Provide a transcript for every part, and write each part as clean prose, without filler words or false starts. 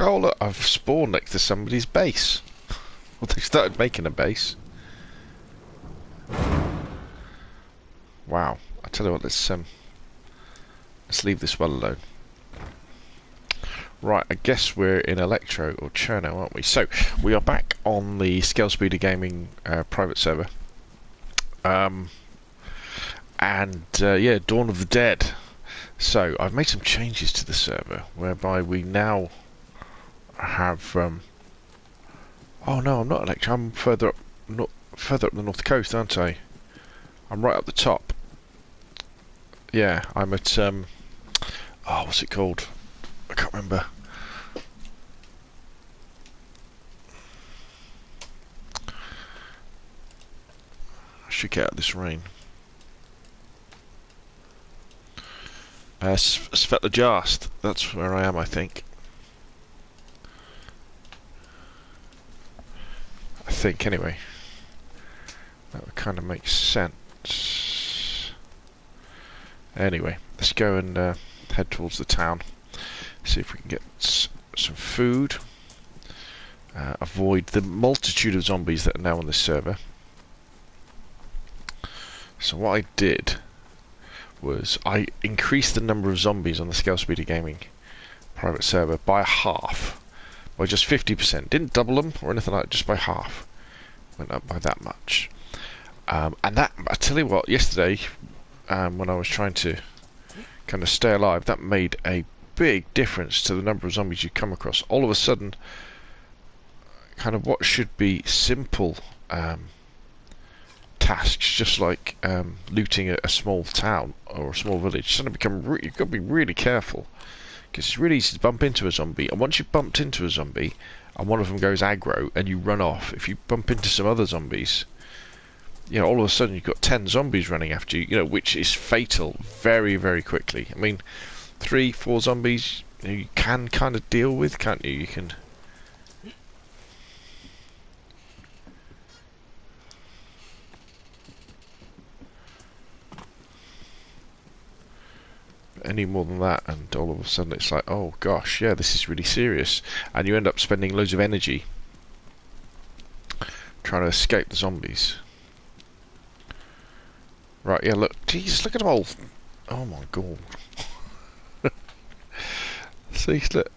Oh look, I've spawned next to somebody's base. Well, they started making a base. Wow. I tell you what, let's leave this well alone. Right, I guess we're in Electro or Cherno, aren't we? So we are back on the Scalespeeder Gaming private server. Yeah, Dawn of the Dead. So I've made some changes to the server whereby we now have. Oh no, I'm not Electro. I'm further up, further up the north coast, aren't I? I'm right up the top. Yeah, I'm at oh, what's it called? I can't remember. I should get out of this rain. Svetlojast. That's where I am, I think. I think, anyway. That would kind of make sense. Anyway, let's go and head towards the town. See if we can get some food. Avoid the multitude of zombies that are now on this server. So what I did was I increased the number of zombies on the Scalespeeder Gaming private server by half. By just 50%. Didn't double them or anything like that, just by half. Went up by that much. And that, I tell you what, yesterday, when I was trying to kind of stay alive, that made a big difference to the number of zombies you come across. All of a sudden, kind of what should be simple tasks, just like looting a small town or a small village, suddenly become you've got to be really careful, because it's really easy to bump into a zombie. And once you've bumped into a zombie, and one of them goes aggro, and you run off, if you bump into some other zombies, you know, all of a sudden you've got 10 zombies running after you, you know, which is fatal very, very quickly. I mean, 3, 4 zombies, you can kind of deal with, can't you? You can. Any more than that, and all of a sudden it's like, oh gosh, yeah, this is really serious, and you end up spending loads of energy trying to escape the zombies. Right, yeah, look, Jesus, look at them all. Oh my god. See, look.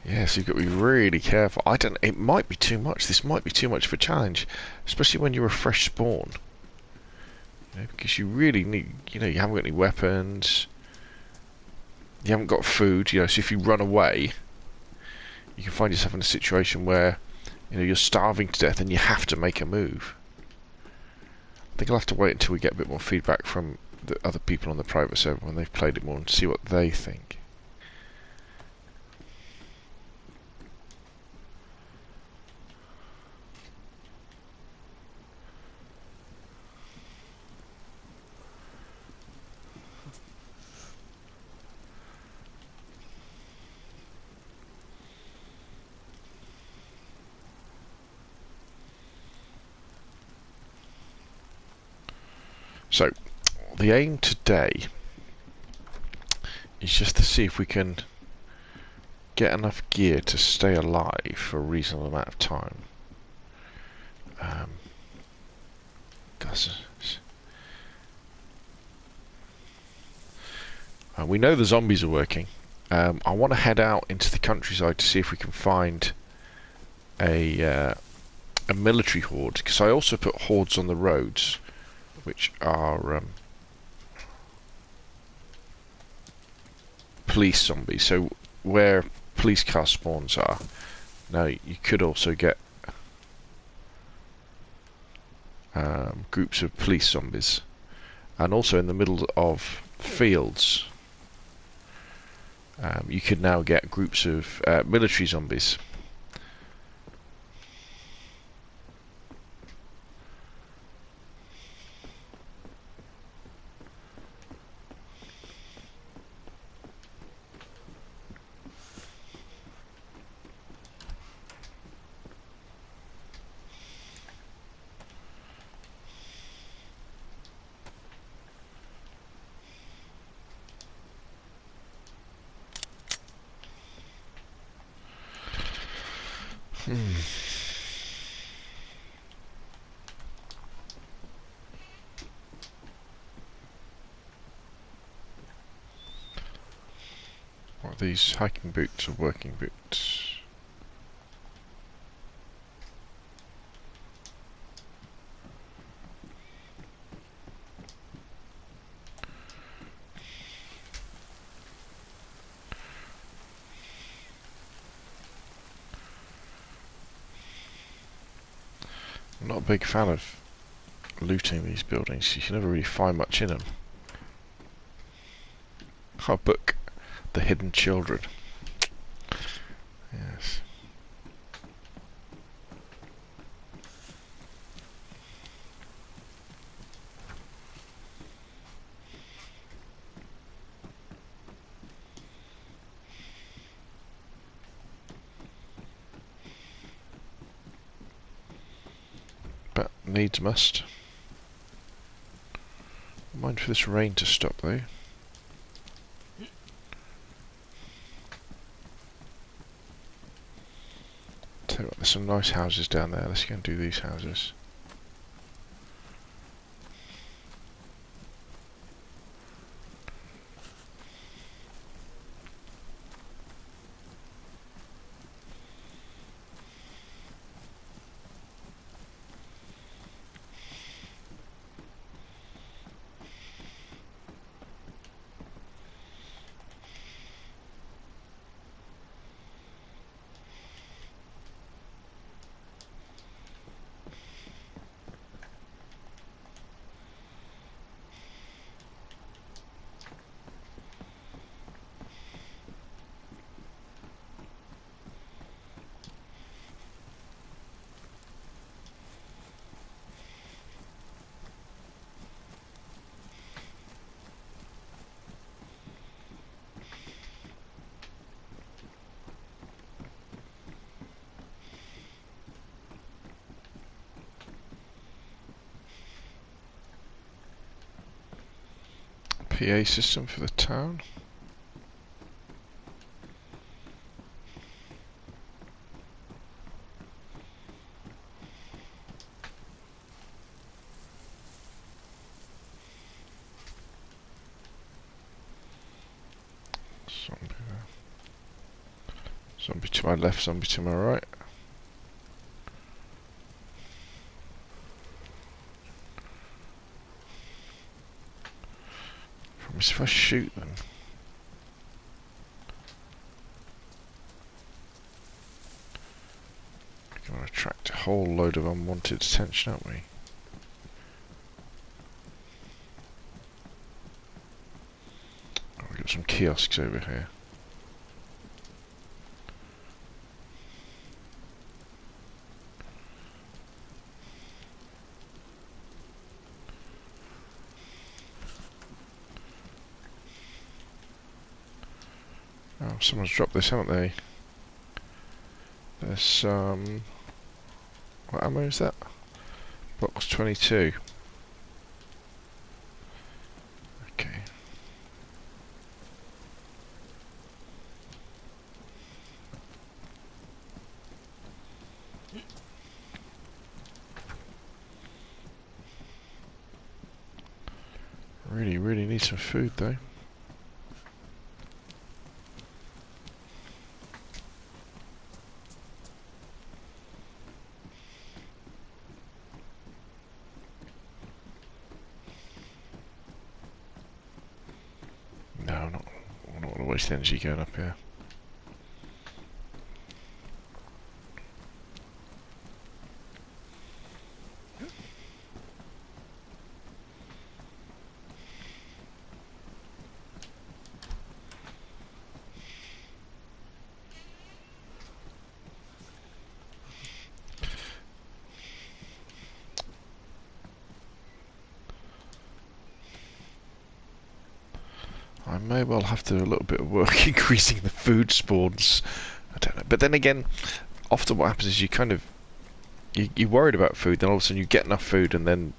Yeah, so you've got to be really careful. It might be too much. This might be too much of a challenge, especially when you're a fresh spawn. You know, because you really need, you know, you haven't got any weapons, you haven't got food, you know, so if you run away, you can find yourself in a situation where, you know, you're starving to death and you have to make a move. I think I'll have to wait until we get a bit more feedback from the other people on the private server when they've played it more and see what they think. So, the aim today is just to see if we can get enough gear to stay alive for a reasonable amount of time. We know the zombies are working. I want to head out into the countryside to see if we can find a military horde, because I also put hordes on the roads, which are police zombies. So where police car spawns are, now you could also get groups of police zombies, and also in the middle of fields you could now get groups of military zombies. What are these, hiking boots or working boots? I'm not a big fan of looting these buildings. You can never really find much in them. Oh, book. The Hidden Children. Yes. But needs must. Mind for this rain to stop though. Tell you what, there's some nice houses down there. Let's go and do these houses. PA system for the town. Zombie there. Zombie to my left, zombie to my right. If I shoot them, we're going to attract a whole load of unwanted attention, aren't we? Oh, we've got some kiosks over here. Oh, someone's dropped this, haven't they? There's some... what ammo is that? Box 22. Okay. Really need some food though. I don't want to waste energy going up here. I may well have to do a little bit of work increasing the food spawns. I don't know. But then again, often what happens is you kind of... you're worried about food, then all of a sudden you get enough food and then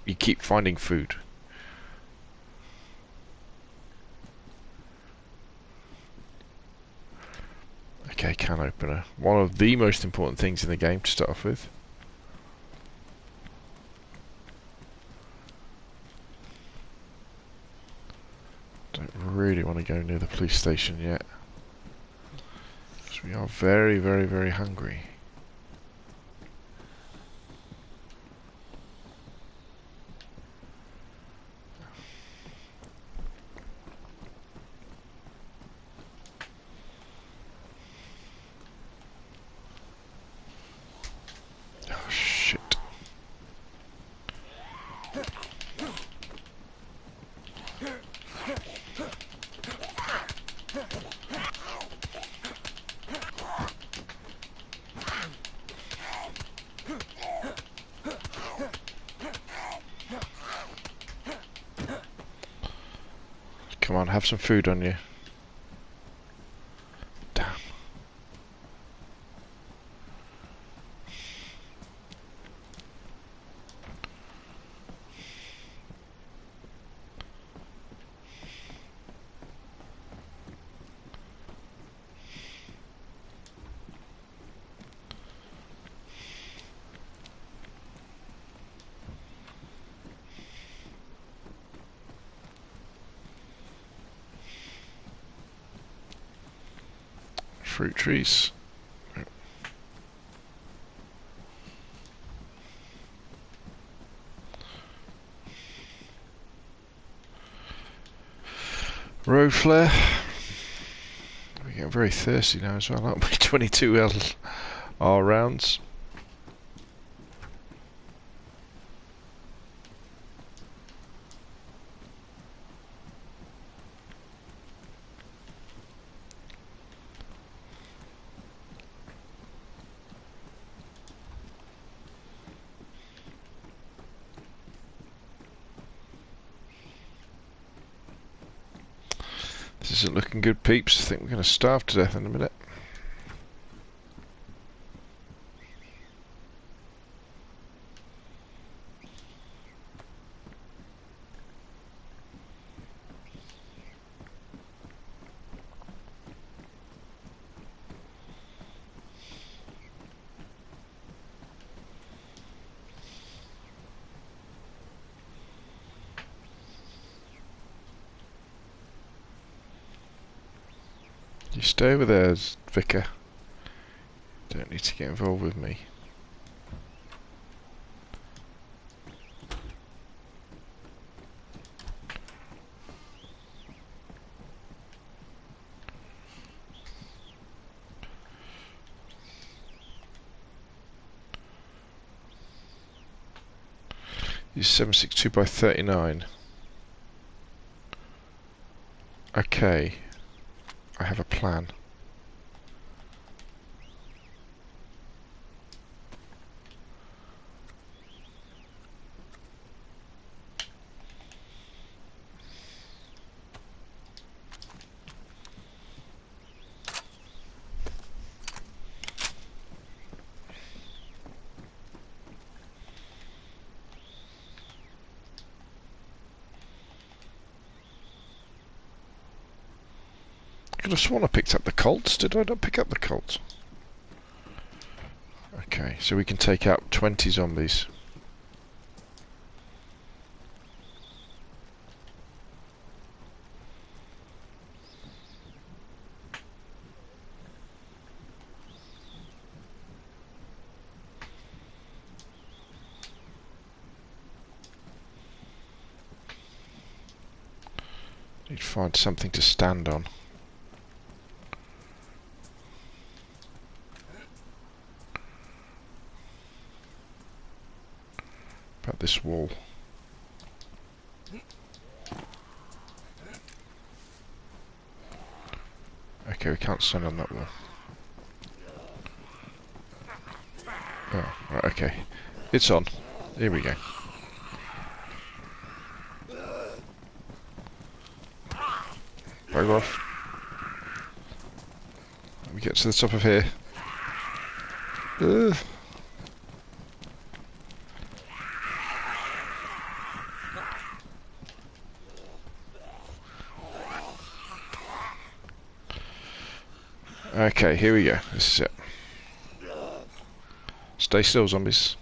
you keep finding food. Okay, can opener. One of the most important things in the game to start off with. Don't really want to go near the police station yet, because we are very, very, very hungry. Oh shit. Come on, have some food on you. Damn. Fruit trees. Road flare. We're getting very thirsty now as well, aren't we? 22 LR rounds. This isn't looking good, peeps. I think we're going to starve to death in a minute. You stay over there, Vicar. Don't need to get involved with me. Use 762 by 39. Okay. I have a plan. I could have sworn I picked up the Colts. Did I not pick up the Colts? Okay, so we can take out 20 zombies. Need to find something to stand on. About this wall. Okay, we can't stand on that wall. Oh, right, okay. It's on. Here we go. Bugger off. Let me get to the top of here. Okay, here we go. This is it. Stay still, zombies.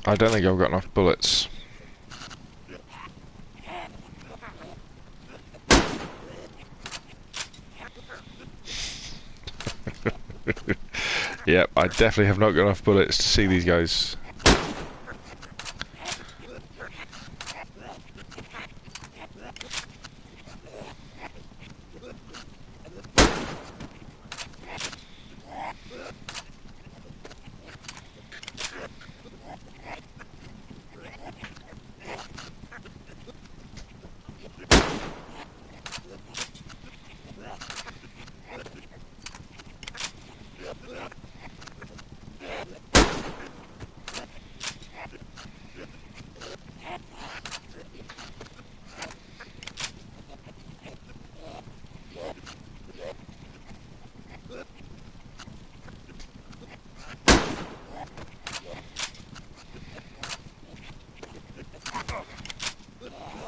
I don't think I've got enough bullets. Yep, I definitely have not got enough bullets to see these guys.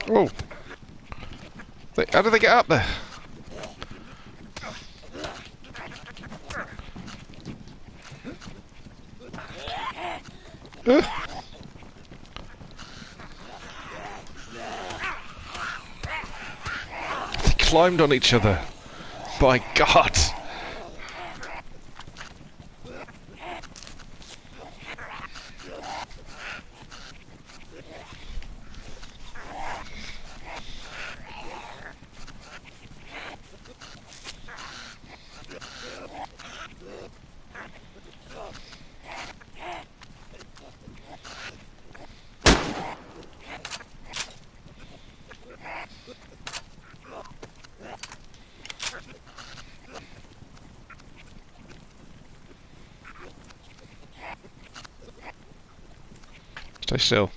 Whoa! How did they get up there? They climbed on each other. By God! Stay still.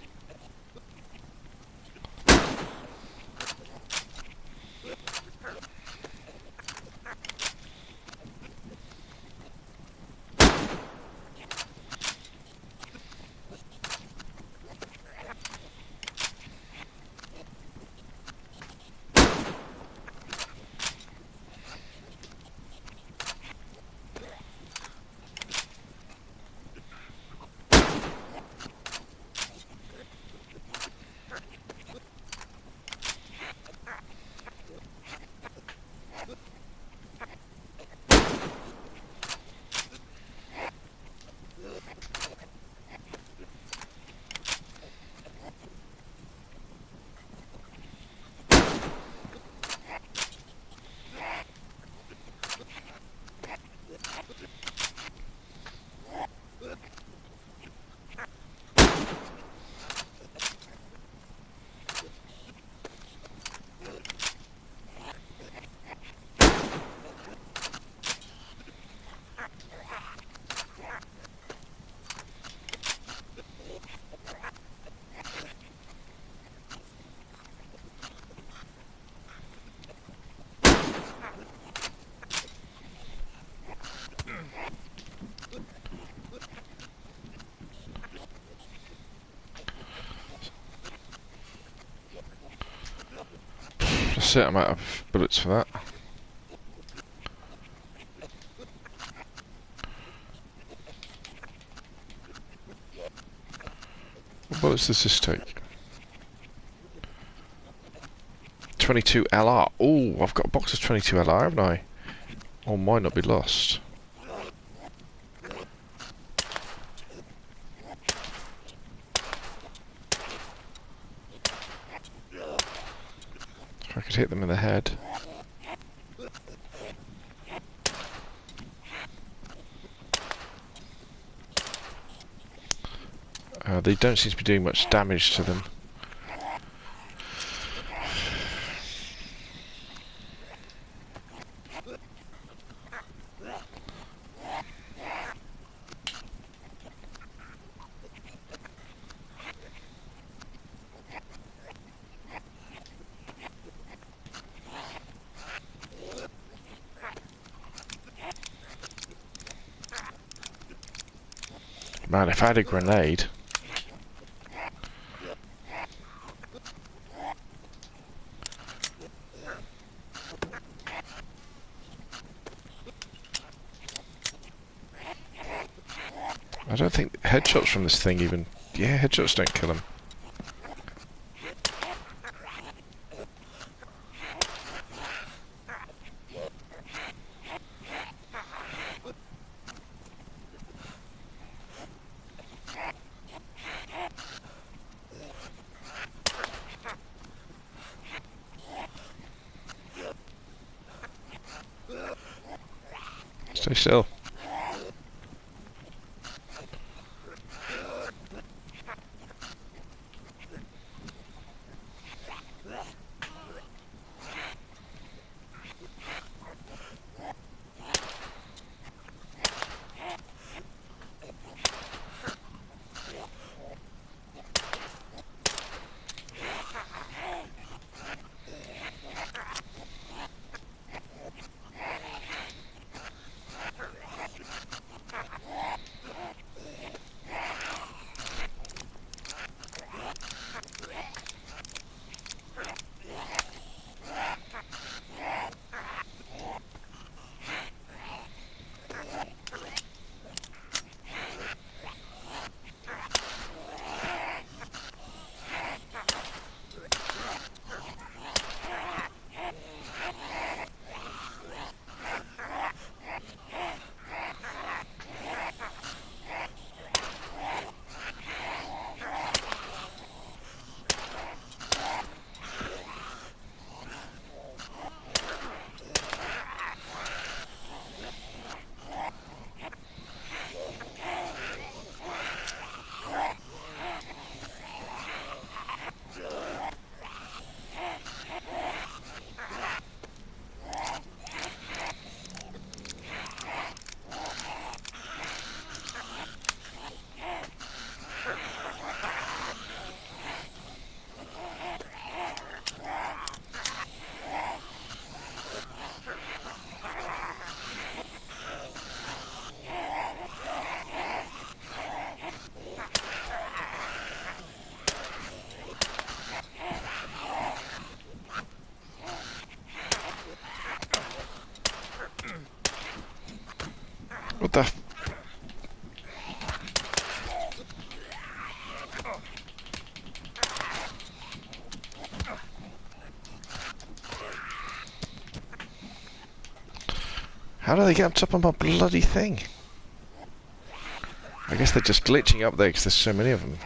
That's it, I'm out of bullets for that. What bullets does this take? 22 LR. Oh, I've got a box of 22 LR, haven't I? Or might not be lost. If I could hit them in the head. They don't seem to be doing much damage to them. Man, if I had a grenade... I don't think headshots from this thing even... Yeah, headshots don't kill him. Stay still. What the... How do they get up top of my bloody thing? I guess they're just glitching up there because there's so many of them.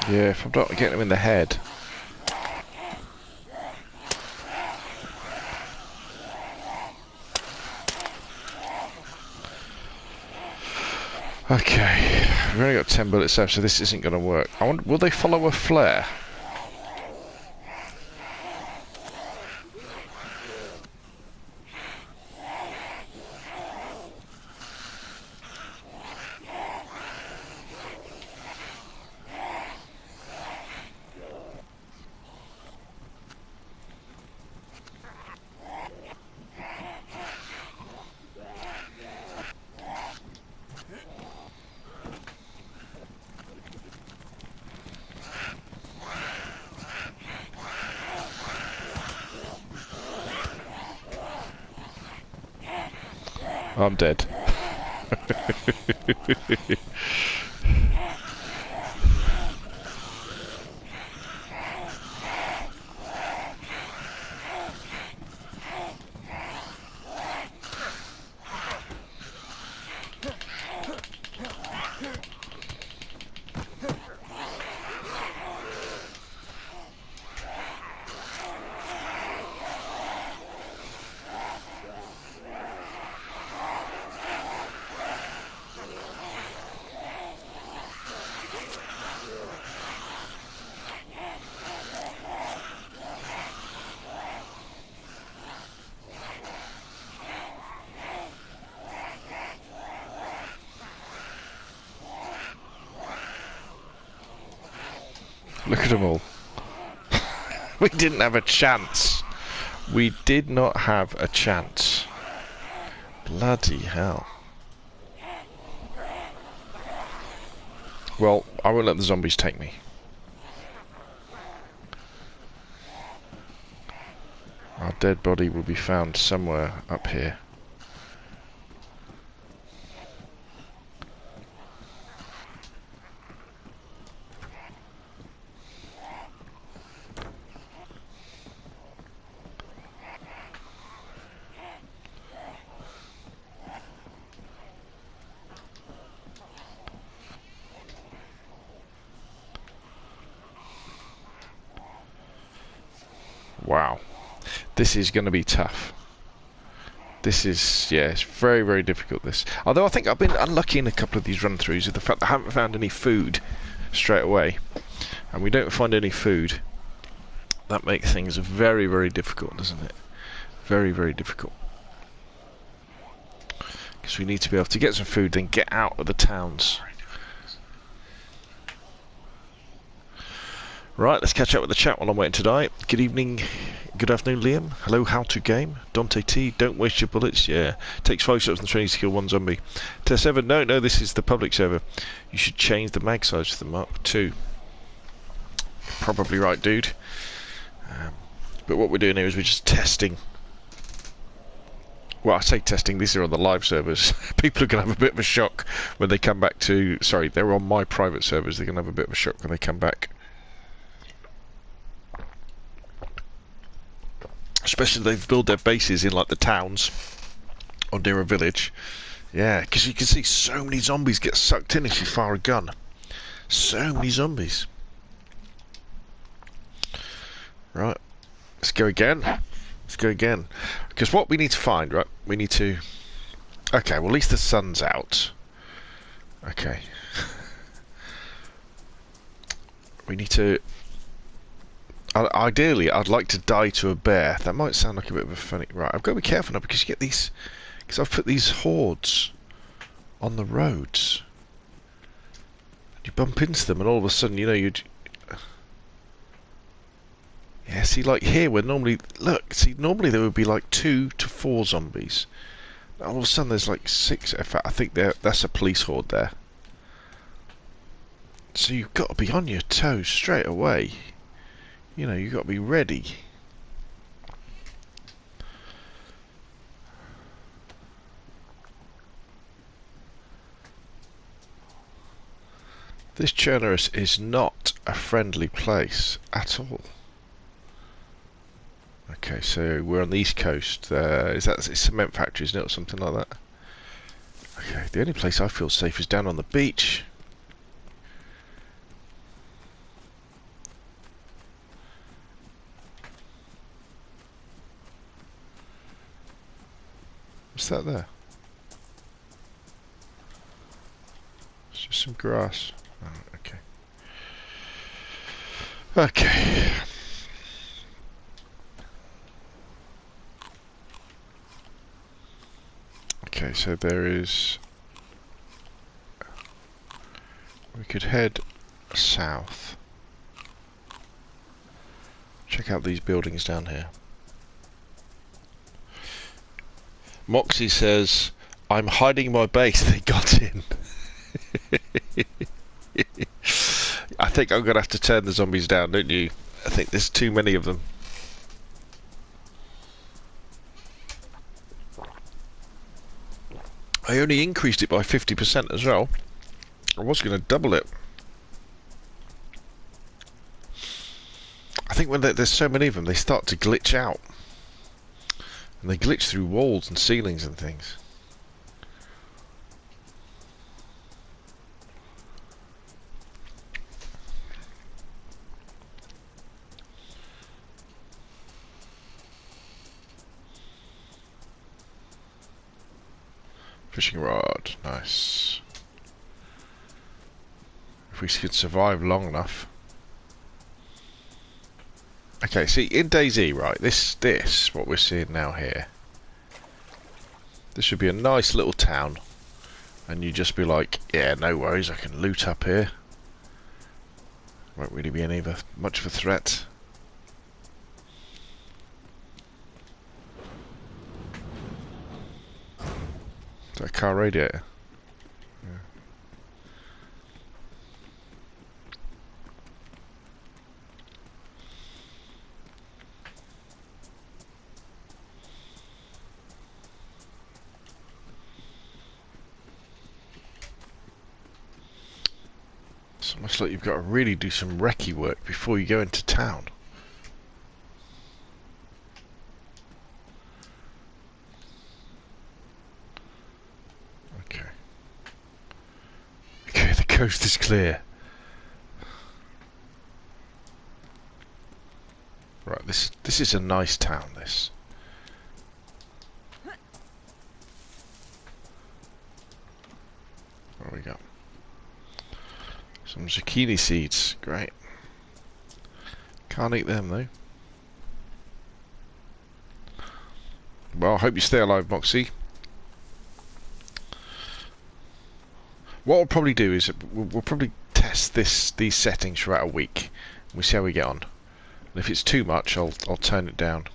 Yeah, if I'm not getting him in the head. Okay, we've only got 10 bullets left, so this isn't going to work. I wonder, will they follow a flare? I'm dead. Look at them all. We didn't have a chance. We did not have a chance. Bloody hell. Well, I won't let the zombies take me. Our dead body will be found somewhere up here. Wow. This is going to be tough. This is, yeah, it's very, very difficult, this. Although I think I've been unlucky in a couple of these run-throughs with the fact that I haven't found any food straight away. And we don't find any food. That makes things very, very difficult, doesn't it? Very, very difficult. Because we need to be able to get some food, then get out of the towns. Right, let's catch up with the chat while I'm waiting to die. Good evening, good afternoon, Liam. Hello, how to game? Dante T, don't waste your bullets. Yeah, takes 5 shots and training to kill one zombie. Test 7, no, this is the public server. You should change the mag size to them up too. Probably right, dude. But what we're doing here is we're just testing. Well, I say testing, these are on the live servers. People are going to have a bit of a shock when they come back to... Sorry, they're on my private servers. They're going to have a bit of a shock when they come back. Especially if they've built their bases in, like, the towns or near a village. Yeah, because you can see so many zombies get sucked in if you fire a gun. So many zombies. Right, let's go again. Let's go again. Because what we need to find, right, we need to... Okay, well, at least the sun's out. Okay. We need to... Ideally, I'd like to die to a bear. That might sound like a bit of a funny... Right, I've got to be careful now because you get these... Because I've put these hordes on the roads. You bump into them and all of a sudden, you know, you'd... Yeah, see, like here, where normally... Look, see, normally there would be like 2 to 4 zombies. All of a sudden there's like 6. In fact, I think that's a police horde there. So you've got to be on your toes straight away. You know, you've got to be ready. This Chernarus is not a friendly place at all. Okay, so we're on the east coast. Is that a cement factory, isn't it, or something like that? Okay, the only place I feel safe is down on the beach. What's that there? some grass. Oh, okay. Okay. Okay, so there is... We could head south. Check out these buildings down here. Moxie says, I'm hiding my base, they got in. I think I'm going to have to turn the zombies down, don't you? I think there's too many of them. I only increased it by 50% as well. I was going to double it. I think when there's so many of them, they start to glitch out. And they glitch through walls and ceilings and things. Fishing rod, nice. If we could survive long enough. Okay, see, in DayZ, right, this, what we're seeing now here, this should be a nice little town, and you just be like, yeah, no worries, I can loot up here. Won't really be any much of a threat. Is that a car radiator? Yeah. It's almost like you've got to really do some recce work before you go into town. Okay. Okay, the coast is clear. Right, this is a nice town, this. What do we got? Some zucchini seeds, great. Can't eat them though. Well, I hope you stay alive, Moxie. What we'll probably do is we'll probably test these settings for about a week. We'll see how we get on. And if it's too much, I'll turn it down.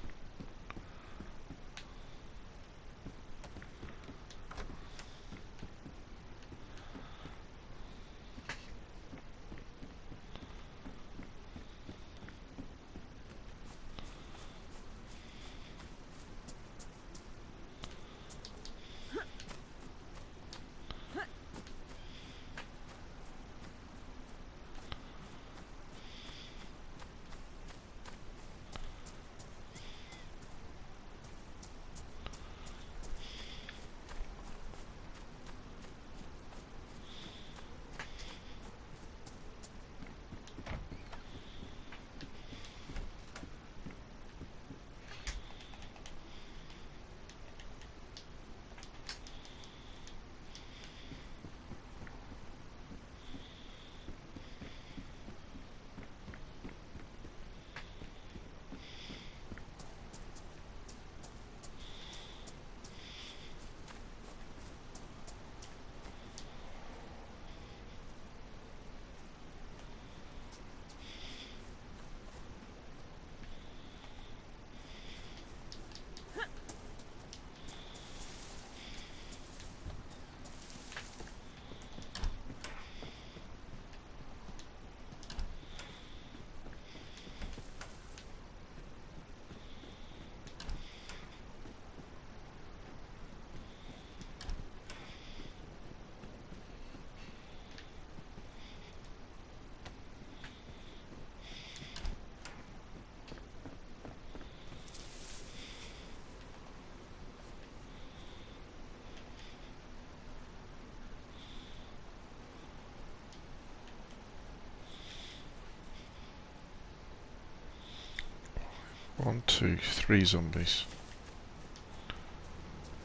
One, two, three zombies.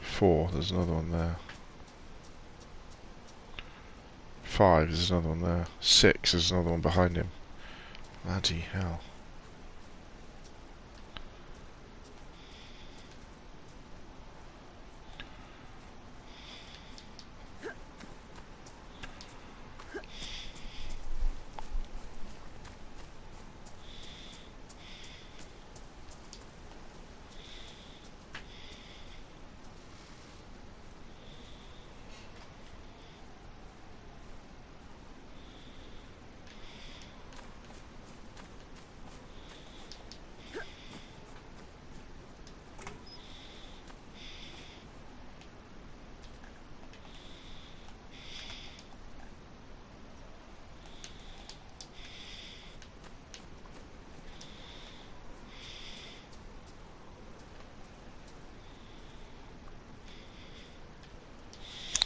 4, there's another one there. 5, there's another one there. 6, there's another one behind him. Bloody hell.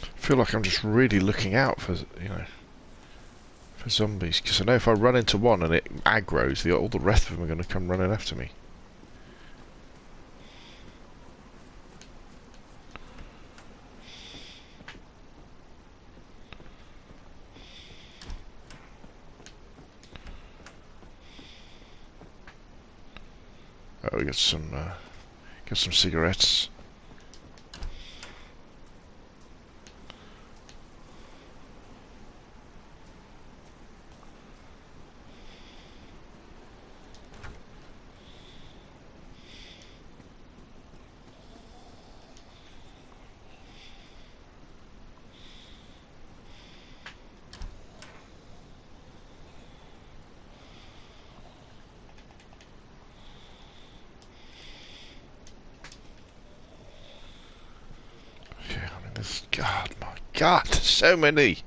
I feel like I'm just really looking out for, for zombies, because I know if I run into one and it aggroes, all the rest of them are going to come running after me. Oh, we got some cigarettes. God, my God, so many.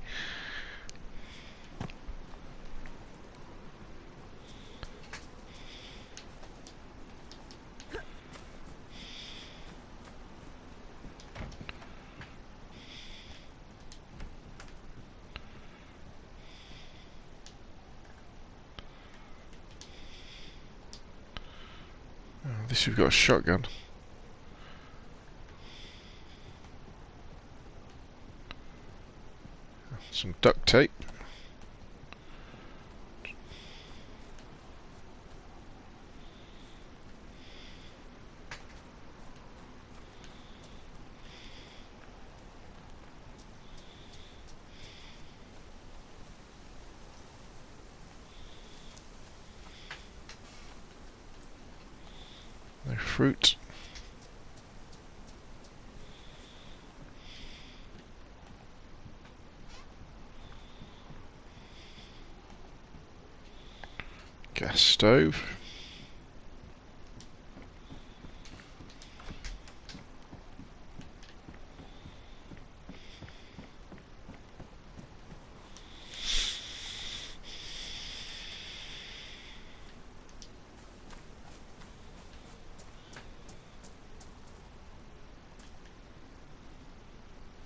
At least we've got a shotgun. Some duct tape. No fruit. Gas stove.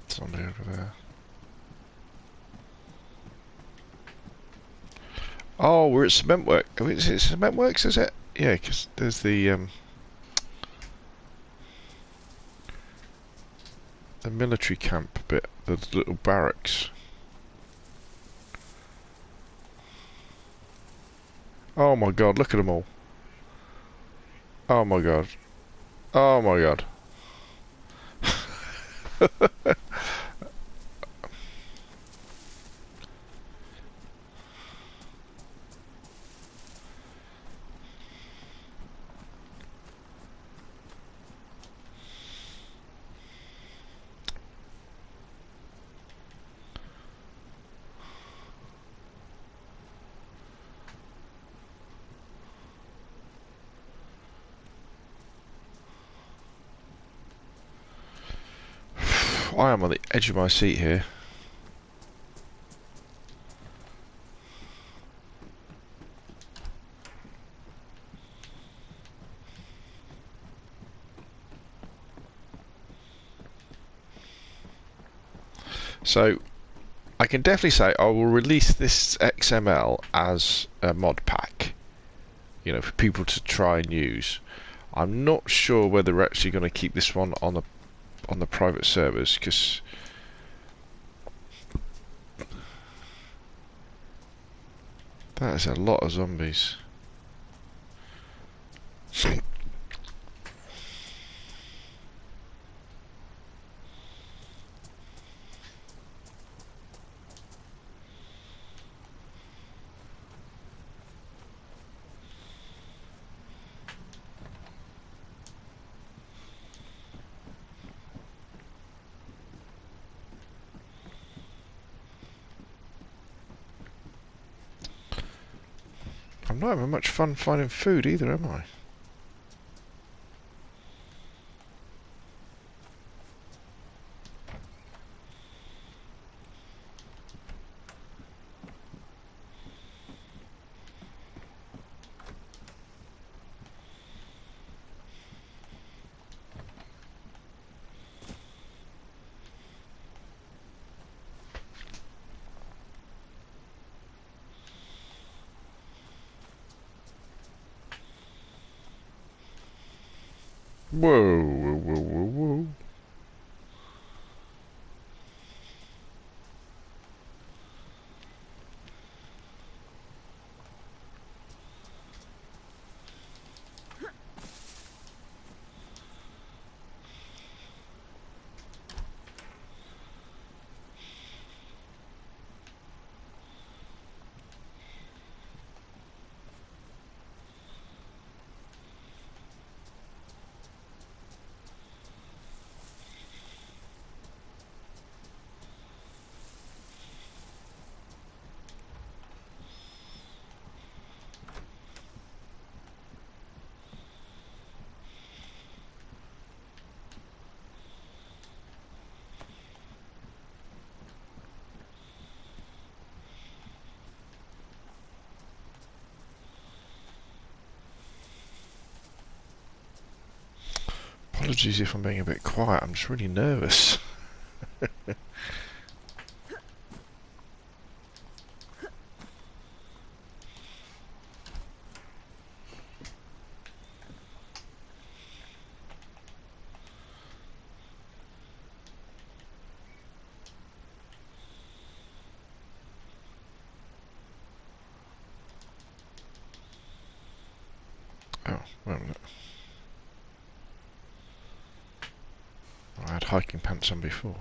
Somebody over there. Oh, we're at cement work. Oh, is it cement works, is it? Yeah, because there's the military camp bit, the little barracks. Oh my God, look at them all. Oh my God. Oh my God. I am on the edge of my seat here. So, I can definitely say I will release this XML as a mod pack, for people to try and use. I'm not sure whether we're actually going to keep this one on the private servers, because That is a lot of zombies. I'm not having much fun finding food either, am I? Whoa, whoa, whoa, whoa, whoa. Apologies if I'm being a bit quiet, I'm just really nervous. Oh, well, I had hiking pants on before.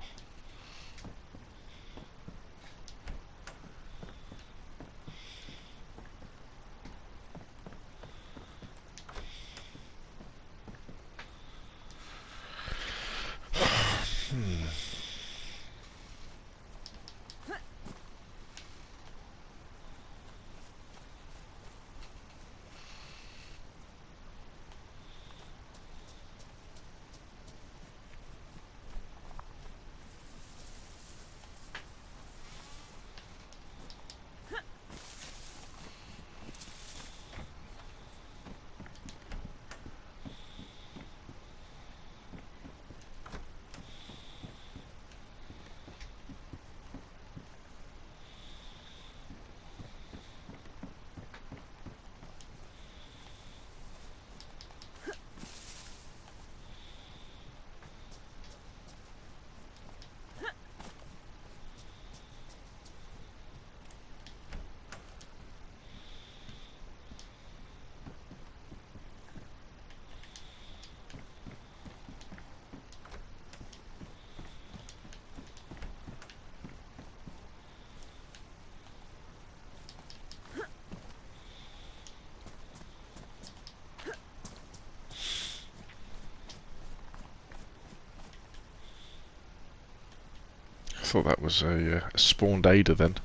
I thought that was a spawned Ada then.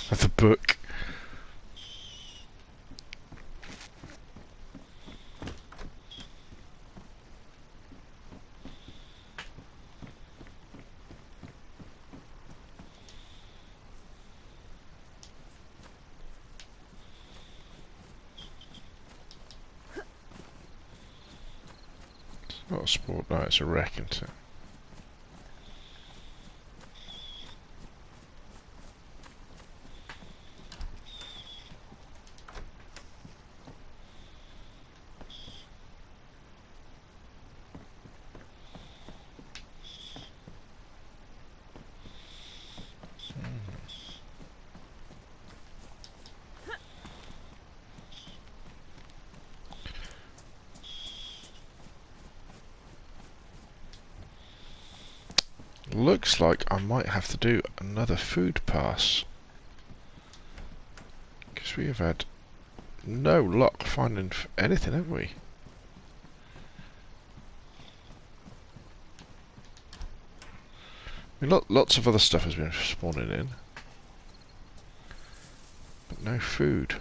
The book. It's not a sport, no, it's a wreck, isn't it? Looks like I might have to do another food pass. Because we have had no luck finding anything, have we? I mean, lots of other stuff has been spawning in. But no food.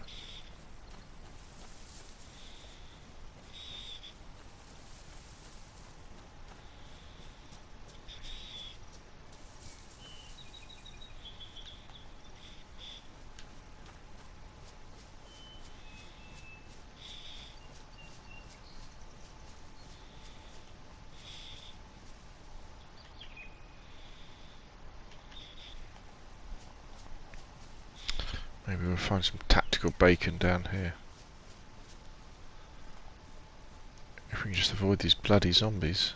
Maybe we'll find some tactical bacon down here. If we can just avoid these bloody zombies.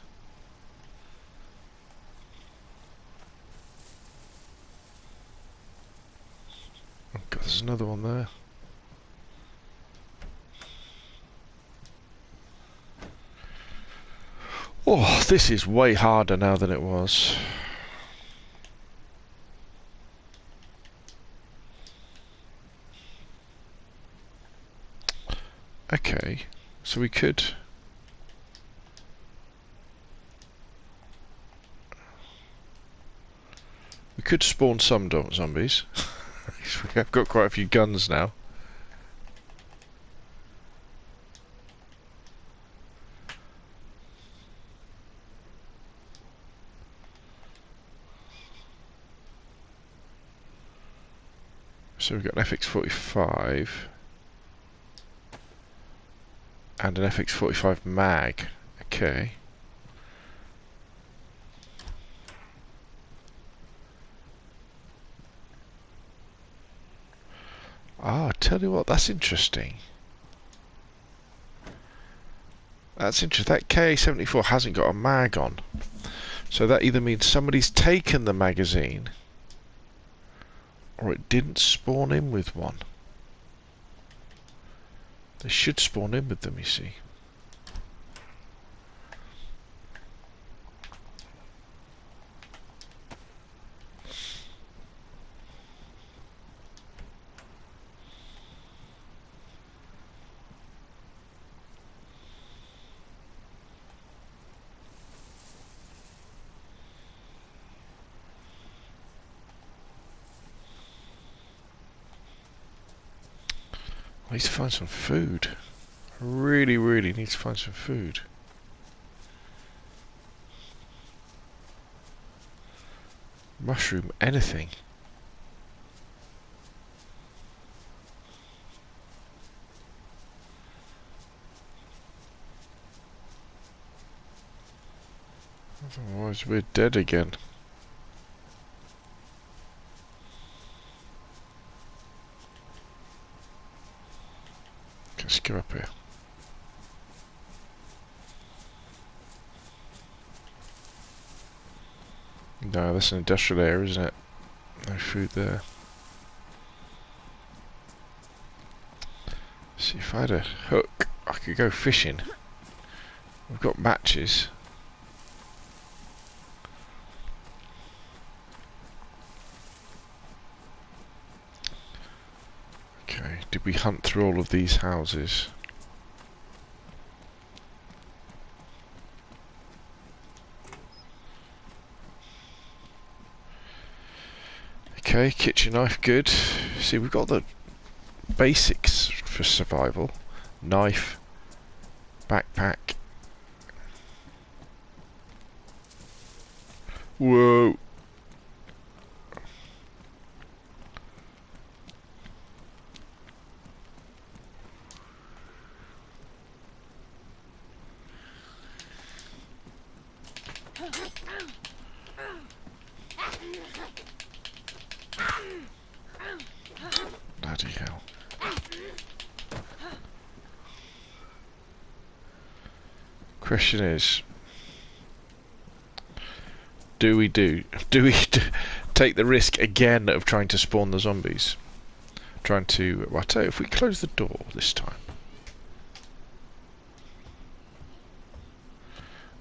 Oh god, there's another one there. Oh, this is way harder now than it was. Okay, so we could... We could spawn some zombies. We have got quite a few guns now. So we've got an FX45 and an FX45 mag. Okay. Ah, tell you what, that's interesting. That's interesting. That KA-74 hasn't got a mag on. So that either means somebody's taken the magazine or it didn't spawn in with one. They should spawn in with them, you see. I need to find some food. I really, really need to find some food. Mushroom, anything. Otherwise we're dead again. Let's go up here. No, that's an industrial area, isn't it? No food there. See, if I had a hook, I could go fishing. We've got matches. Okay, did we hunt through all of these houses? Okay, kitchen knife, good. See, we've got the basics for survival. Knife, backpack. Whoa. Bloody hell. Question is, do we take the risk again of trying to spawn the zombies? Well, I tell you, if we close the door this time.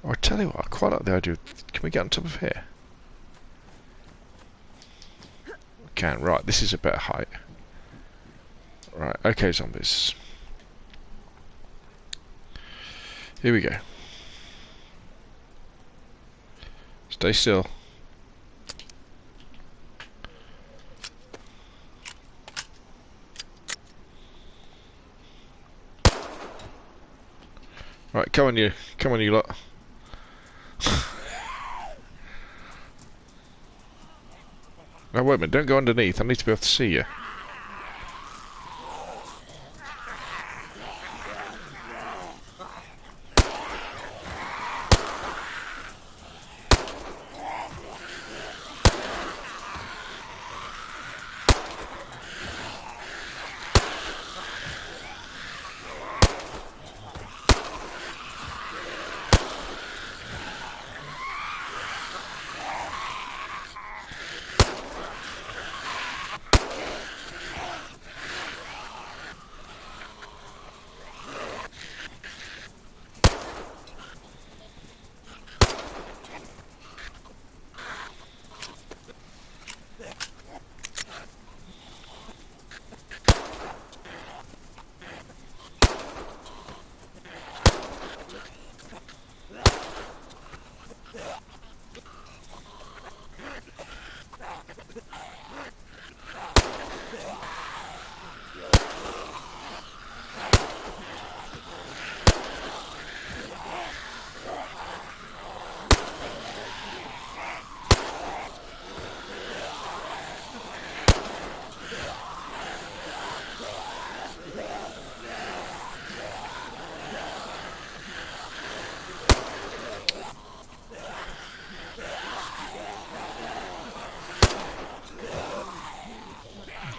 Or I tell you what, I quite like the idea of, can we get on top of here? can. Right, this is a better height. Right, okay, zombies. Here we go. Stay still. Right, come on you lot. No, wait a minute, don't go underneath, I need to be able to see you.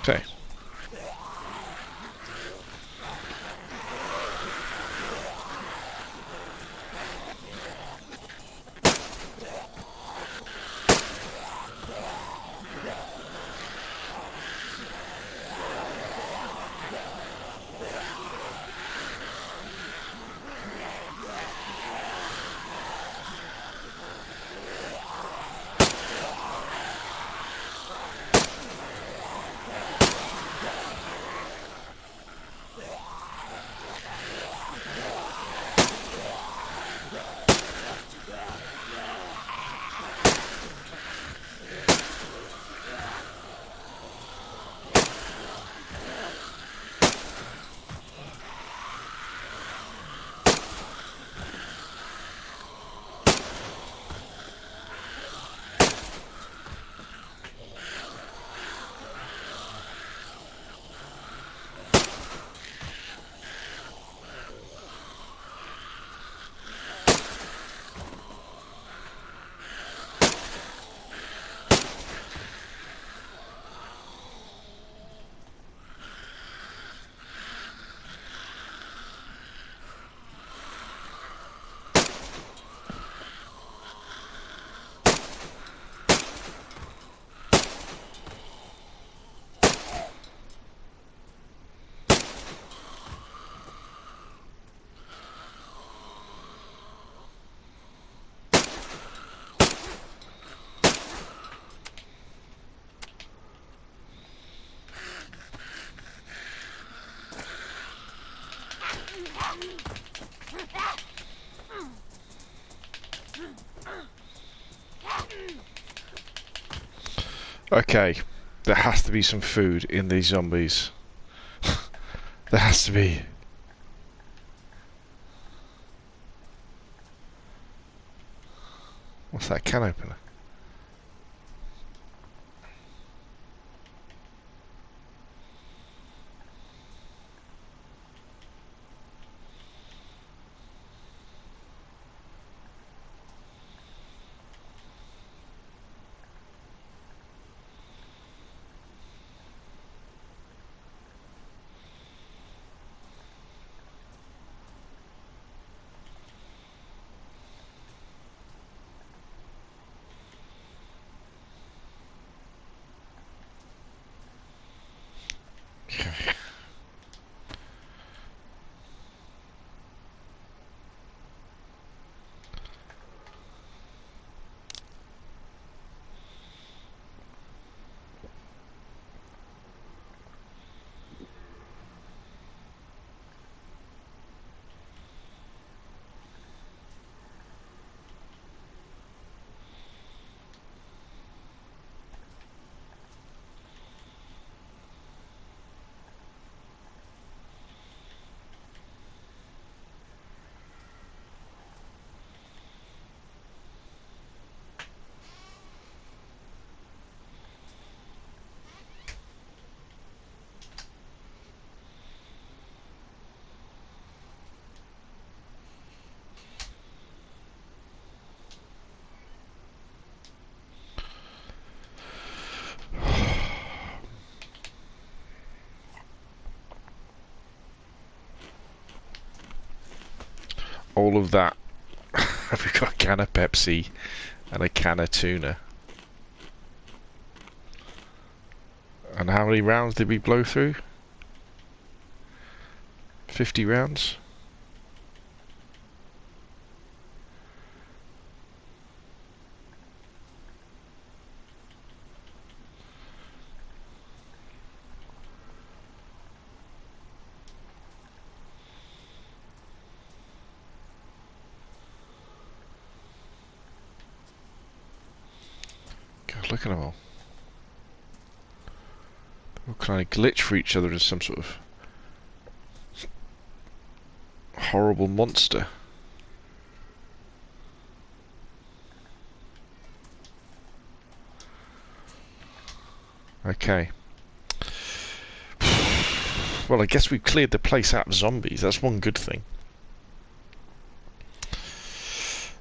Okay. Okay, there has to be some food in these zombies. There has to be. What's that can opener? all of that. We've got a can of Pepsi and a can of tuna. And how many rounds did we blow through? 50 rounds? God, look at them all. They're all kind of glitch for each other as some sort of horrible monster. Okay. Well, I guess we've cleared the place out of zombies. That's one good thing.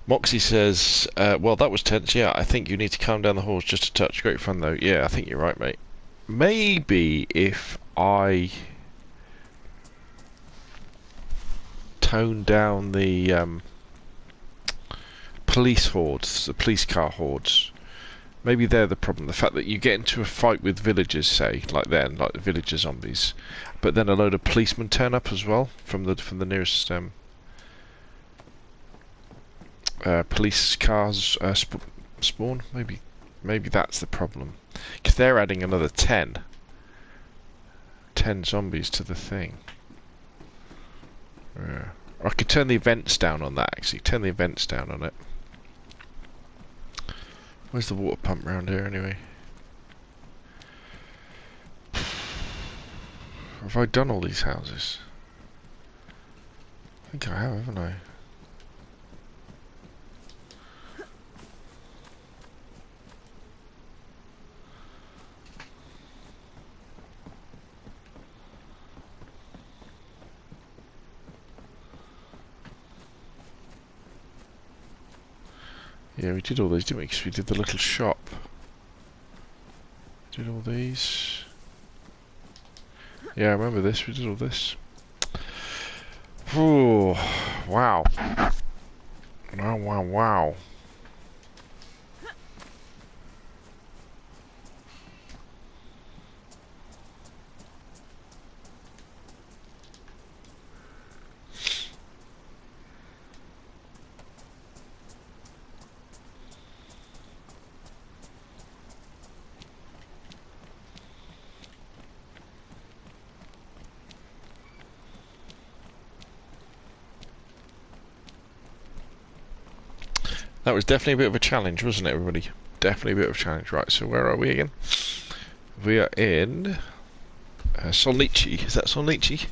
Moxie says, well, that was tense. Yeah, I think you need to calm down the horse just a touch. Great fun, though. Yeah, I think you're right, mate. Maybe if I tone down the police hordes, the police car hordes, maybe they're the problem. The fact that you get into a fight with villagers, say, like the villager zombies, but then a load of policemen turn up as well from the nearest police cars spawn. Maybe that's the problem, because they're adding another 10 zombies to the thing. Yeah. I could turn the events down on that, actually. Turn the events down on it. Where's the water pump round here, anyway? Have I done all these houses? I think I have, haven't I? Yeah, we did all these, didn't we? Because we did the little shop. Did all these. Yeah, I remember this. We did all this. Oh, wow. Wow, wow, wow. That was definitely a bit of a challenge, wasn't it, everybody? Definitely a bit of a challenge. Right, so where are we again? We are in Solnici. Is that Solnici?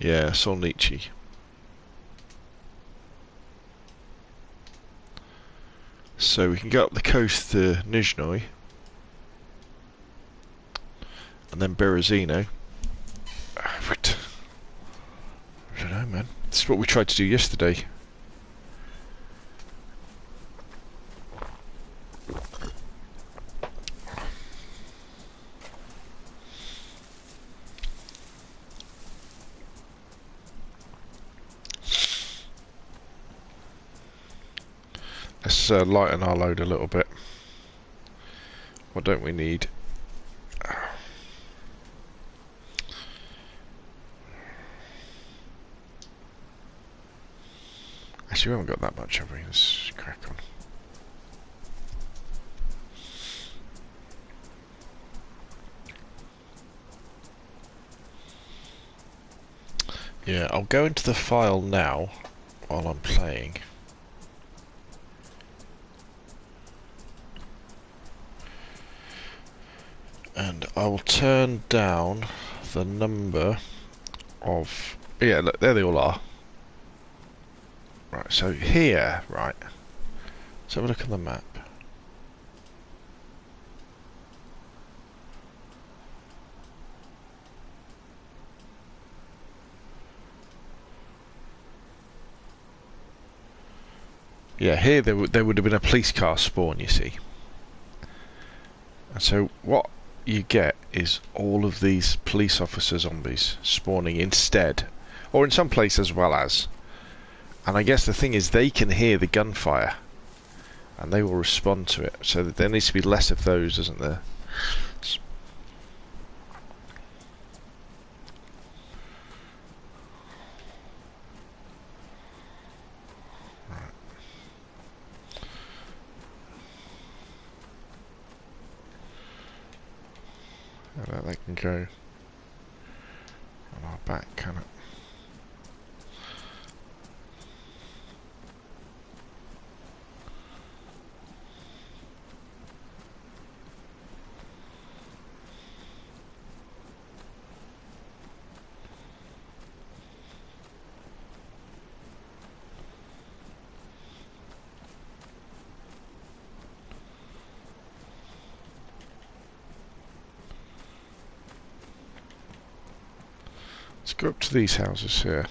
Yeah, Solnici. So we can go up the coast to Nizhny. And then Berezino. I don't know, man. This is what we tried to do yesterday. Let's lighten our load a little bit. What don't we need? Actually, we haven't got that much, have we? Let's crack on. Yeah, I'll go into the file now while I'm playing. And I will turn down the number of... Yeah, look, there they all are. Right, so here, right, let's have a look at the map. Yeah, here there would have been a police car spawn, you see. And so what you get is all of these police officer zombies spawning instead, or in some places as well as. And I guess the thing is, they can hear the gunfire, and they will respond to it. So that there needs to be less of those, doesn't there? They can go on our back, can it? Let's go up to these houses here.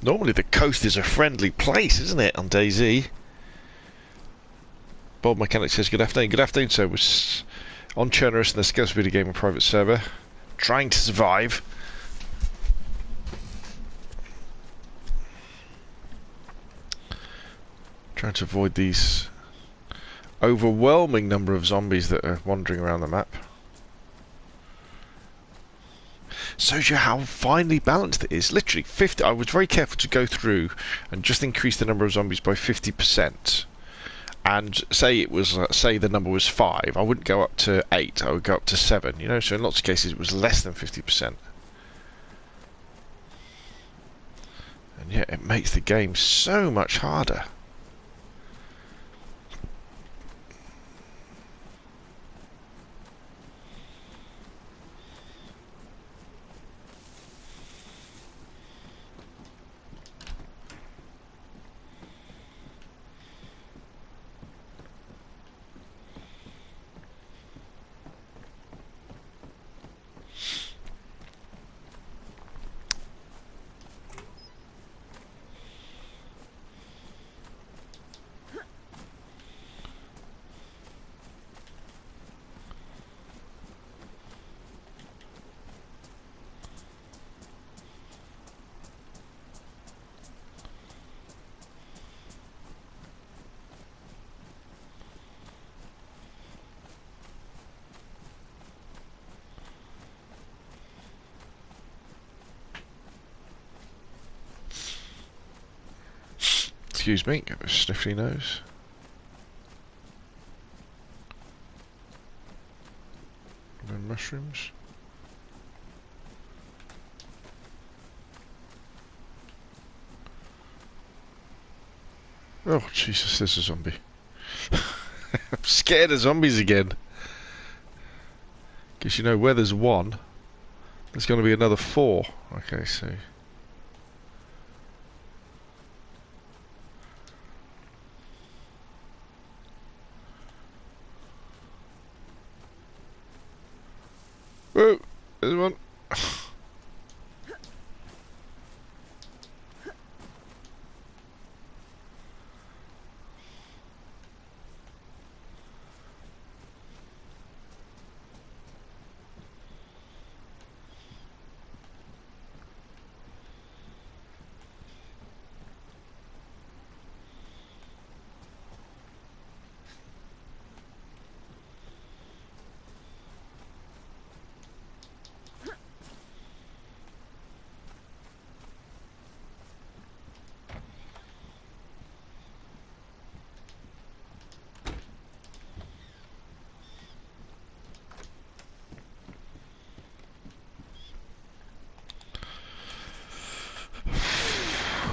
Normally the coast is a friendly place, isn't it, on DayZ? Bob Mechanic says, good afternoon. Good afternoon, sir. We're on Chernarus in the Scalespeeder game and private server, trying to survive. Trying to avoid these overwhelming number of zombies that are wandering around the map. Shows you how finely balanced it is. Literally 50. I was very careful to go through and just increase the number of zombies by 50%. And say it was, say the number was 5, I wouldn't go up to 8. I would go up to 7. You know, so in lots of cases it was less than 50%. And yet it makes the game so much harder. Excuse me, got a sniffly nose. No mushrooms. Oh Jesus, there's a zombie. I'm scared of zombies again. Because you know where there's one, there's going to be another 4. Okay, so. Whoa, there's one.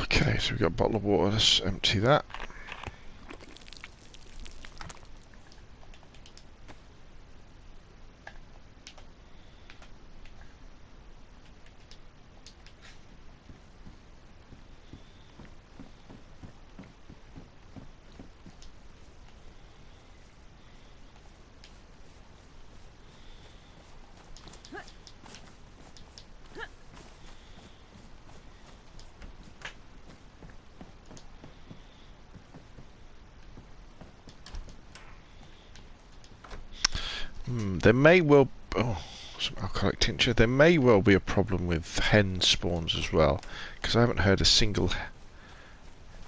Okay, so we've got a bottle of water, let's empty that. There may well... Oh, some alcoholic tincture. There may well be a problem with hen spawns as well, because I haven't heard a single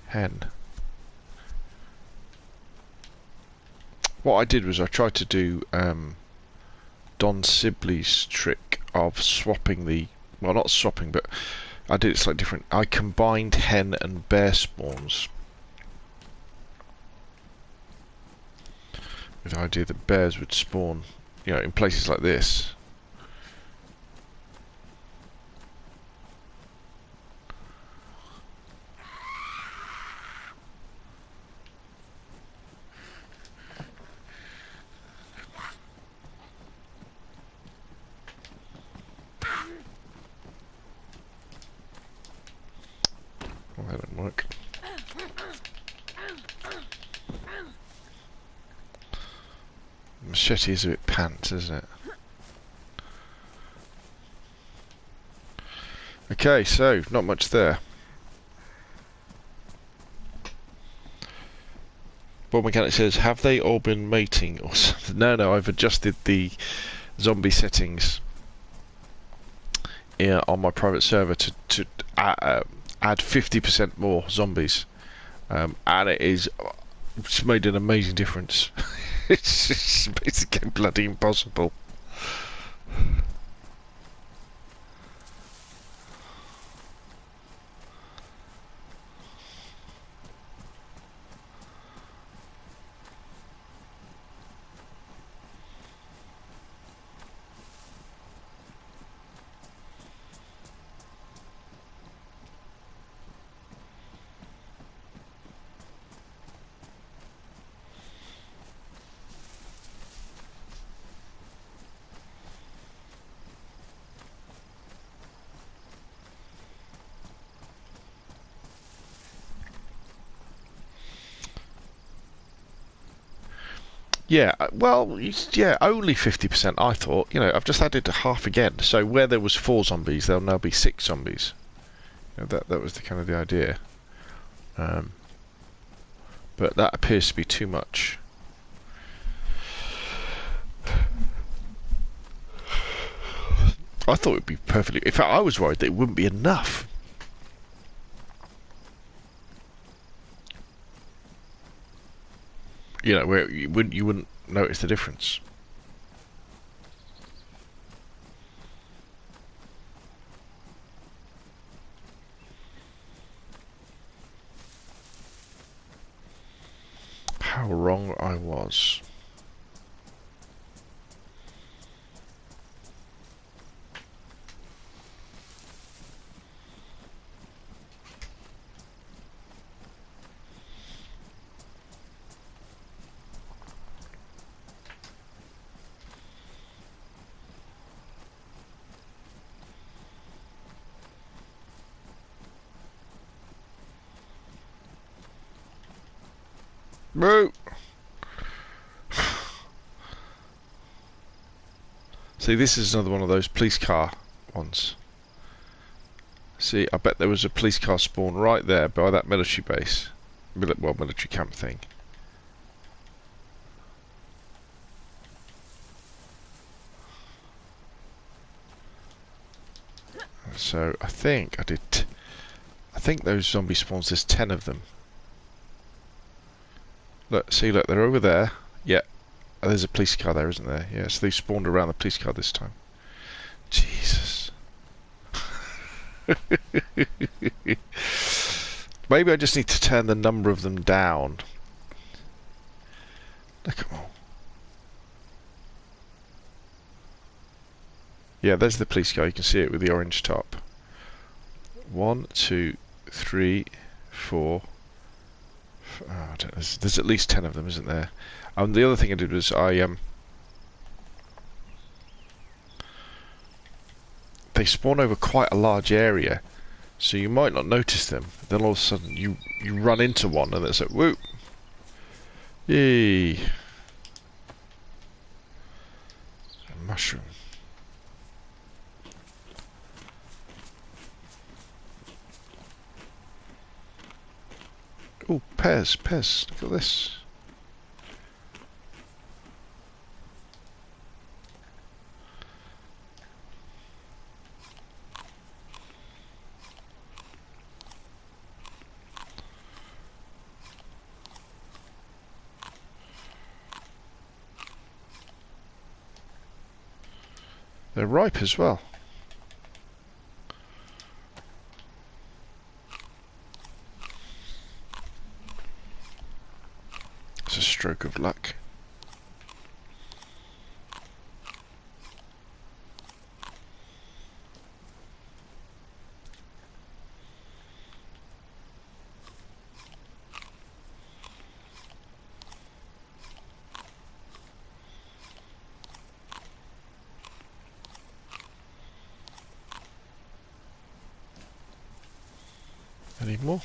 hen. What I did was I tried to do Don Sibley's trick of swapping the... Well, not swapping, but I did it slightly different. I combined hen and bear spawns, with the idea that bears would spawn, you know, in places like this. Oh, that didn't work. Machete is a bit pants, isn't it? Okay, so not much there. Bob Mechanic says, have they all been mating or something? No, I've adjusted the zombie settings on my private server to add 50% more zombies, and it's made an amazing difference. It's basically bloody impossible. Yeah, well, yeah, only 50%. I thought, you know, I've just added half again. So where there was 4 zombies, there'll now be 6 zombies. You know, that was the kind of the idea. But that appears to be too much. I thought it'd be perfectly. In fact, I was worried that it wouldn't be enough. You know, where you wouldn't notice the difference. How wrong I was. Boo! See, this is another one of those police car ones. See, I bet there was a police car spawn right there by that military base. Well, military camp thing. So, I think I did... I think those zombie spawns, there's 10 of them. Look, see, look, they're over there. Yeah. Oh, there's a police car there, isn't there? Yeah, so they spawned around the police car this time. Jesus. Maybe I just need to turn the number of them down. Look at them all. Yeah, there's the police car. You can see it with the orange top. 1, 2, 3, 4... Oh, I don't know, there's at least 10 of them, isn't there? The other thing I did was they spawn over quite a large area, so you might not notice them. Then all of a sudden you run into one, and it's like, whoop! Yay! A mushroom. Oh, pears, look at this. They're ripe as well. It's a stroke of luck. Any more?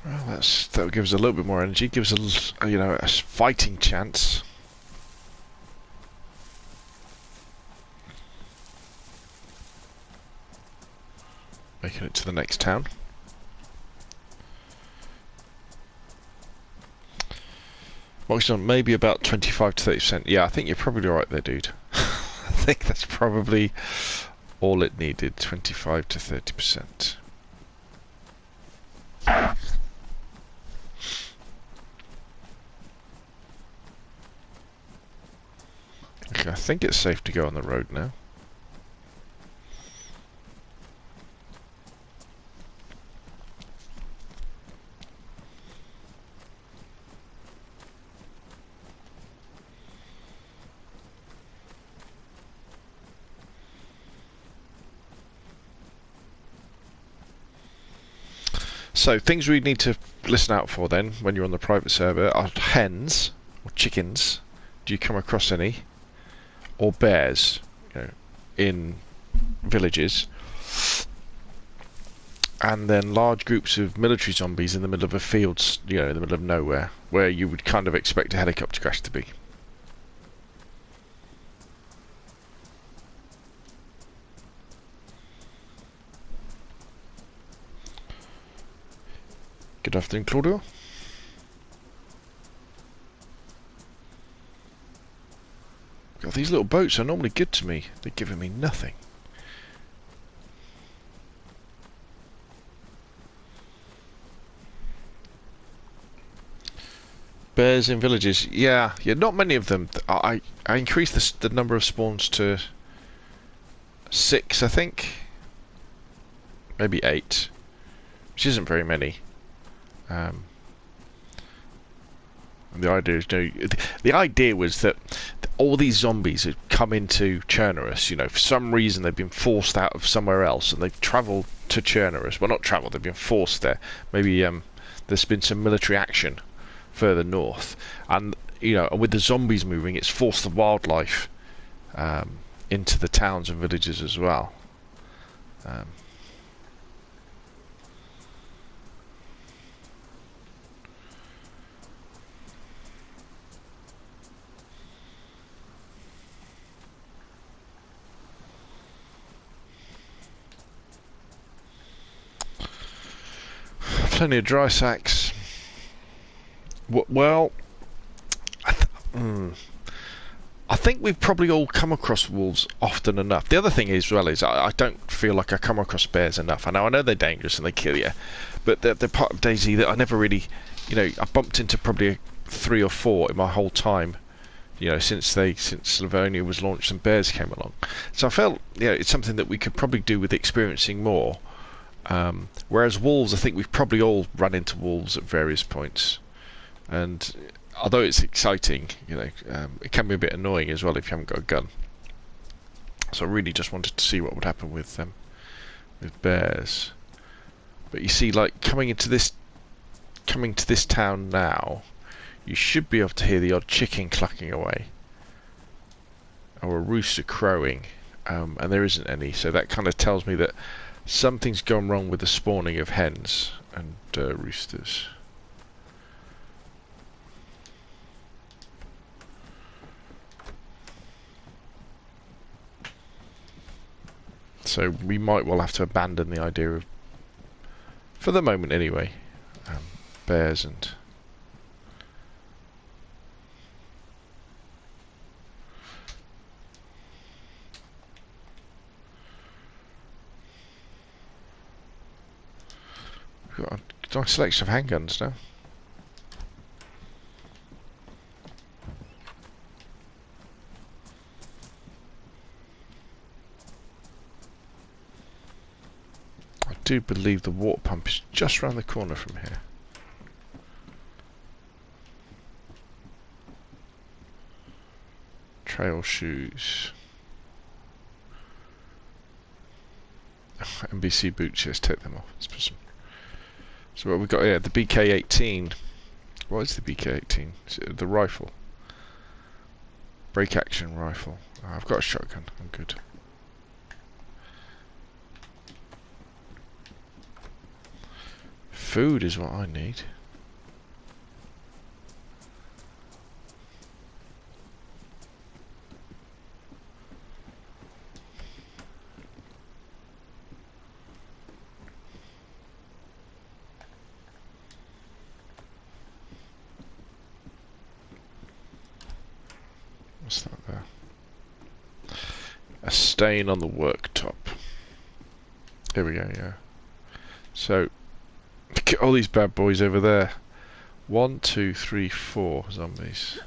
Well, that would give us a little bit more energy. Gives us a fighting chance. Making it to the next town. Oxygen, maybe about 25 to 30%. Yeah, I think you're probably right there, dude. I think that's probably all it needed, 25 to 30%. Okay, I think it's safe to go on the road now. So, things we need to listen out for then, when you're on the private server, are hens, or chickens. Do you come across any? Or bears, in villages. And then large groups of military zombies in the middle of a field, in the middle of nowhere, where you would kind of expect a helicopter crash to be. Good afternoon, Claudio. God, these little boats are normally good to me. They're giving me nothing. Bears in villages. Yeah, not many of them. I increased the number of spawns to 6, I think. Maybe 8. Which isn't very many. And the idea is, the idea was that all these zombies had come into Chernarus. For some reason they've been forced out of somewhere else, and they've travelled to Chernarus. Well, not travelled; they've been forced there. Maybe there's been some military action further north, and with the zombies moving, it's forced the wildlife into the towns and villages as well. Plenty of dry sacks. Well, I think we've probably all come across wolves often enough. The other thing is I don't feel like I come across bears enough. I know they're dangerous and they kill you, but they're part of DayZ that I never really, I bumped into probably 3 or 4 in my whole time, since Livonia was launched and bears came along. So I felt, it's something that we could probably do with experiencing more. Whereas wolves, I think we've probably all run into wolves at various points, and although it's exciting, it can be a bit annoying as well if you haven't got a gun. So I really just wanted to see what would happen with bears. But you see, like coming to this town now, you should be able to hear the odd chicken clucking away, or a rooster crowing, and there isn't any. So that kind of tells me that something's gone wrong with the spawning of hens and roosters. So we might well have to abandon the idea of, for the moment anyway, bears and... We've got a nice selection of handguns now. I do believe the water pump is just round the corner from here. Trail shoes. NBC boots, let's take them off. Let's put some. So what we've got here, the BK-18. What is the BK-18? Is it the rifle? Break action rifle. Oh, I've got a shotgun, I'm good. Food is what I need. What's that there? A stain on the worktop. Here we go, yeah. So, look at all these bad boys over there. 1, 2, 3, 4 zombies.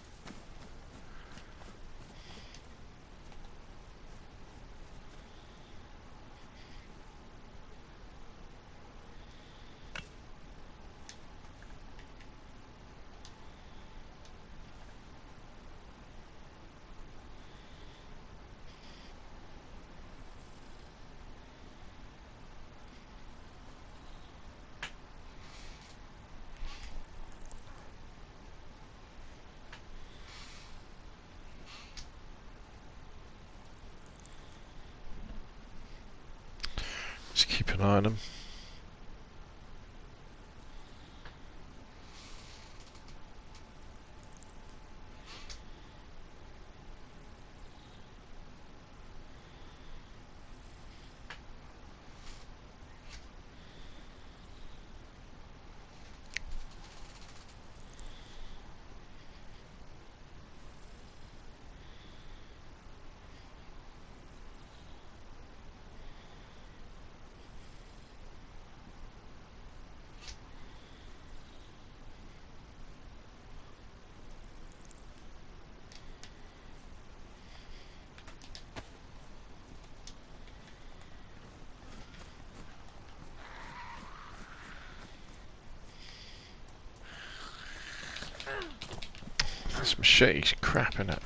Just keep an eye on them. This machete's crap in it.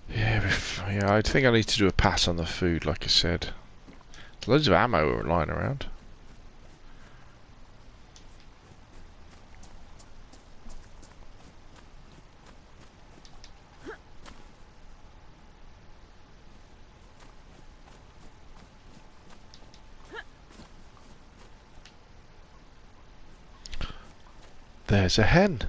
Yeah, I think I need to do a pass on the food, like I said. There's loads of ammo lying around. There's a hen.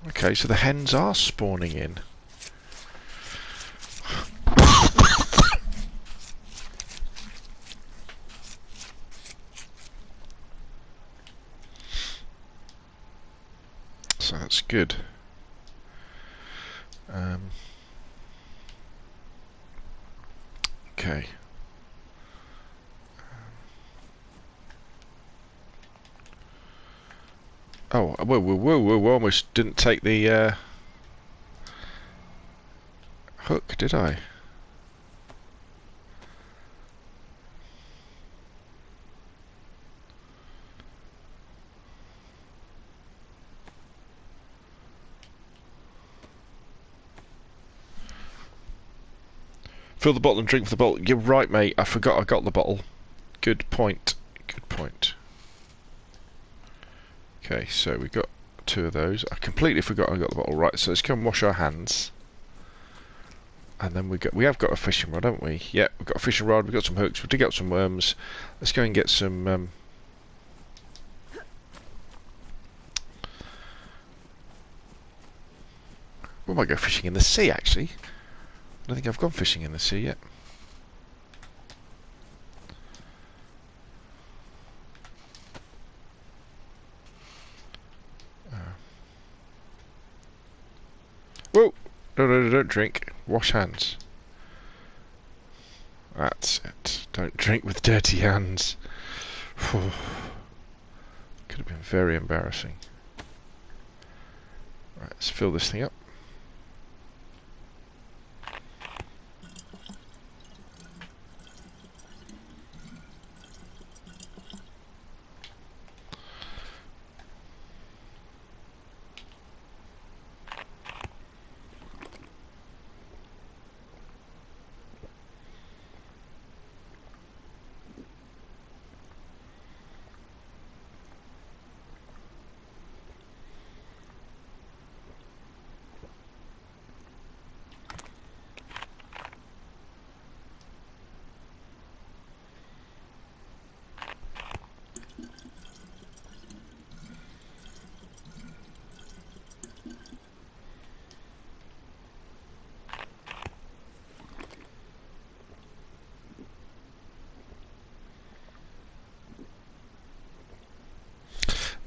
Okay, so the hens are spawning in. So that's good. Okay. Oh, whoa, almost didn't take the hook, did I? Fill the bottle and drink from the bottle. You're right, mate. I forgot I got the bottle. Good point. Good point. Okay, so we got 2 of those. I completely forgot I got the bottle. Right, so let's go and wash our hands. And then we have got a fishing rod, haven't we? Yeah, we've got a fishing rod, we've got some hooks, we'll dig up some worms. Let's go and get some... we might go fishing in the sea, actually. I don't think I've gone fishing in the sea yet. Whoa! No, don't drink. Wash hands. That's it. Don't drink with dirty hands. Could have been very embarrassing. Right, let's fill this thing up.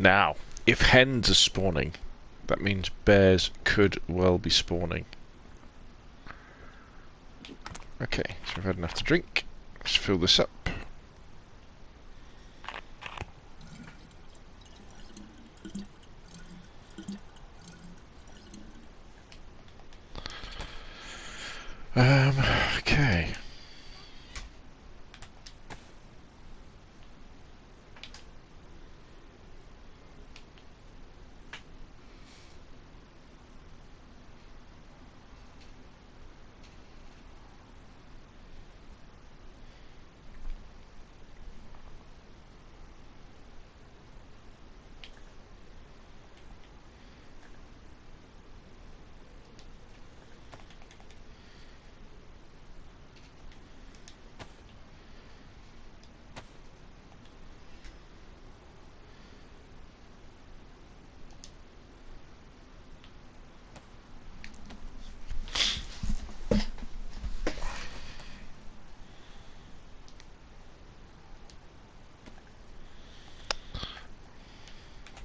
Now, if hens are spawning, that means bears could well be spawning. Okay, so we've had enough to drink. Let's fill this up. Okay.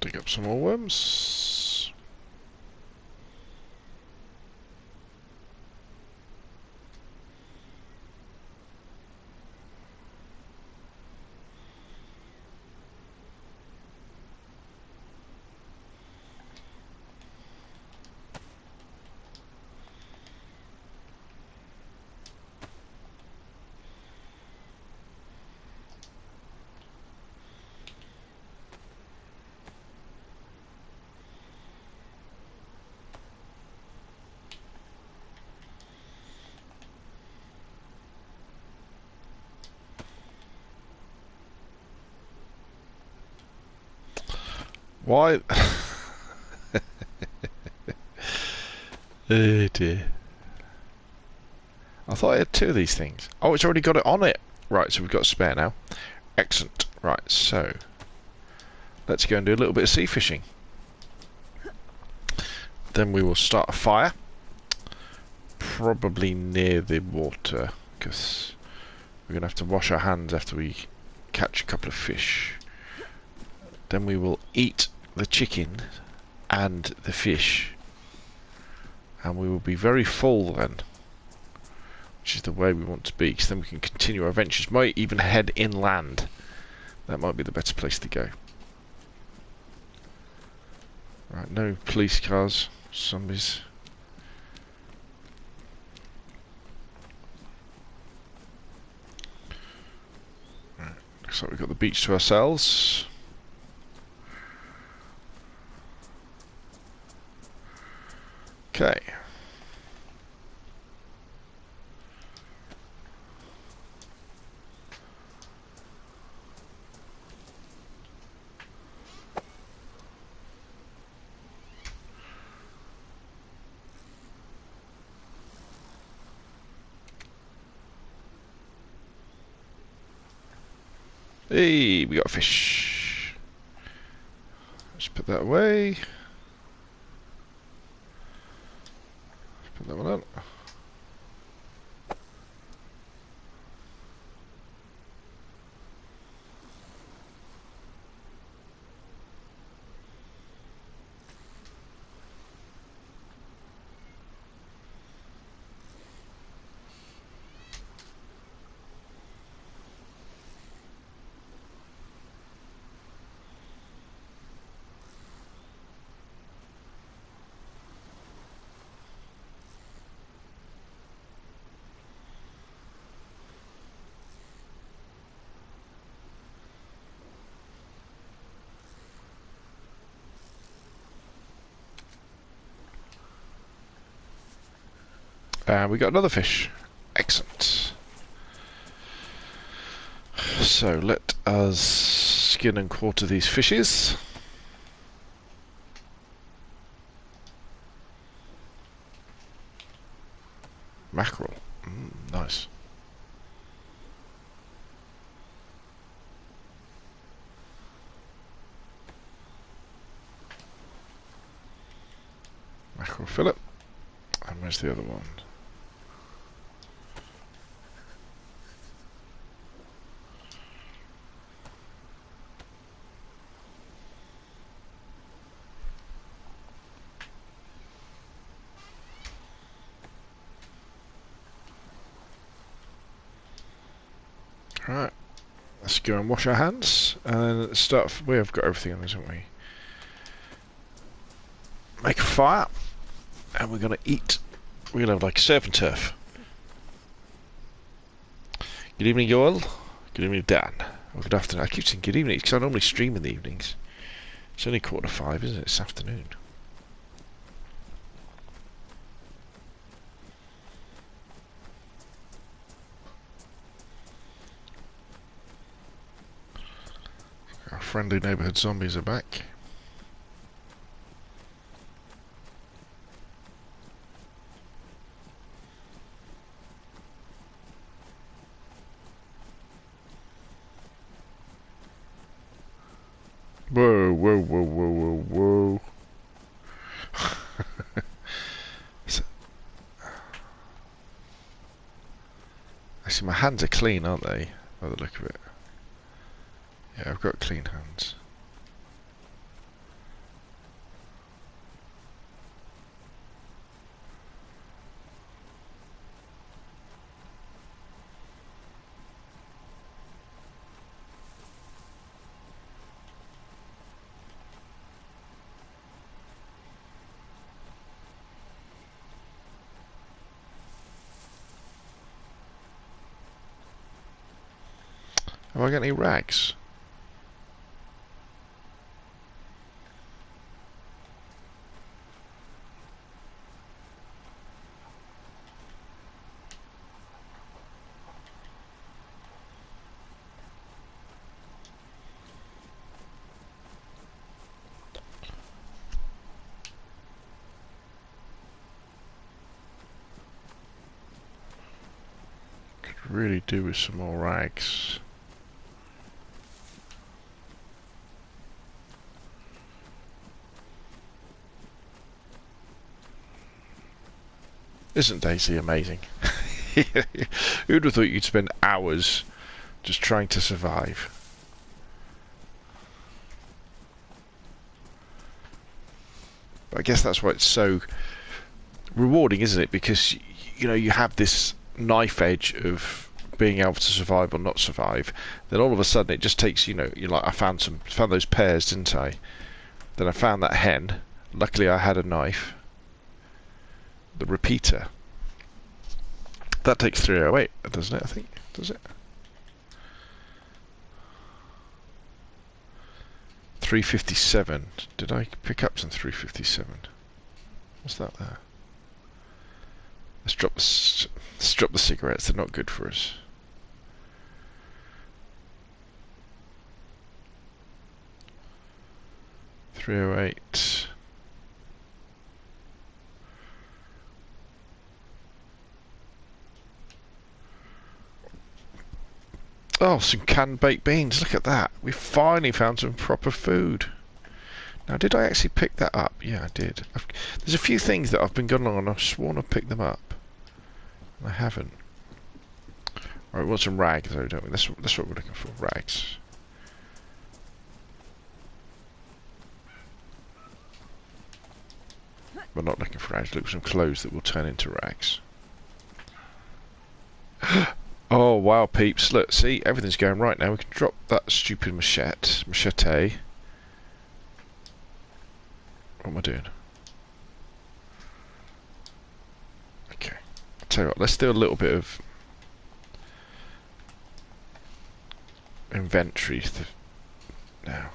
Dig up some more worms. Why? Oh dear. I thought I had 2 of these things. Oh, it's already got it on it. Right, so we've got a spare now. Excellent. Right, so let's go and do a little bit of sea fishing. Then we will start a fire. Probably near the water, because we're going to have to wash our hands after we catch a couple of fish. Then we will eat the chicken and the fish. And we will be very full then. Which is the way we want to be, because then we can continue our adventures. Might even head inland. That might be the better place to go. Right, no police cars, zombies. Right, looks like we've got the beach to ourselves. Okay. Hey, we got a fish. Let's put that away. Put that one on. And we got another fish. Excellent. So let us skin and quarter these fishes. Mackerel. Nice. Mackerel fillet. And where's the other one? Right, let's go and wash our hands and start. We have got everything on this, haven't we? Make a fire, and we're gonna eat. We're gonna have like surf and turf. Good evening, Joel. Good evening, Dan. Or good afternoon. I keep saying good evening because I normally stream in the evenings. It's only 4:45, isn't it? This afternoon. Our friendly neighbourhood zombies are back. Whoa, whoa, whoa, whoa, whoa, whoa. Actually, my hands are clean, aren't they? By the look of it. Yeah, I've got clean hands. Have I got any rags? Could really do with some more rags. Isn't DayZ amazing? Who'd have thought you'd spend hours just trying to survive? But I guess that's why it's so rewarding, isn't it? Because you know you have this knife edge of being able to survive or not survive. Then all of a sudden it just takes you're like I found those pears, didn't I? Then I found that hen. Luckily I had a knife. The repeater. That takes 308, doesn't it? I think. Does it? 357. Did I pick up some 357? What's that there? Let's drop the cigarettes. They're not good for us. .308. Oh, Oh, some canned baked beans. Look at that. We finally found some proper food. Now, did I actually pick that up? Yeah, I did. There's a few things that I've been going on and I've sworn I've picked them up. I haven't. Alright, we want some rags though, don't we? That's what we're looking for. Rags. We're not looking for rags. Look for some clothes that will turn into rags. Oh, wow, peeps. Look, see? Everything's going right now. We can drop that stupid machete. What am I doing? Okay. I'll tell you what, let's do a little bit of inventory now.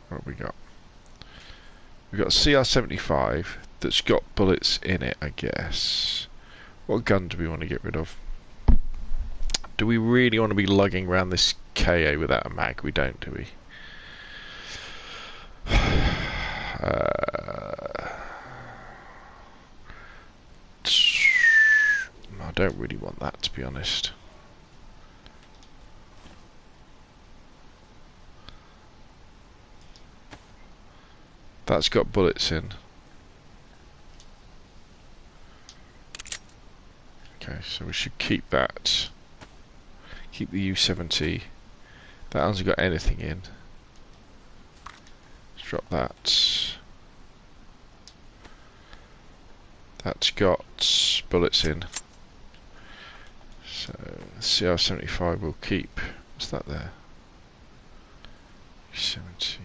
What have we got? We've got a CR-75 that's got bullets in it, I guess. What gun do we want to get rid of? Do we really want to be lugging around this KA without a mag? We don't, do we? I don't really want that, to be honest. That's got bullets in. Okay, so we should keep that. Keep the U70. That hasn't got anything in. Let's drop that. That's got bullets in. So CR-75 we'll keep. What's that there? U70.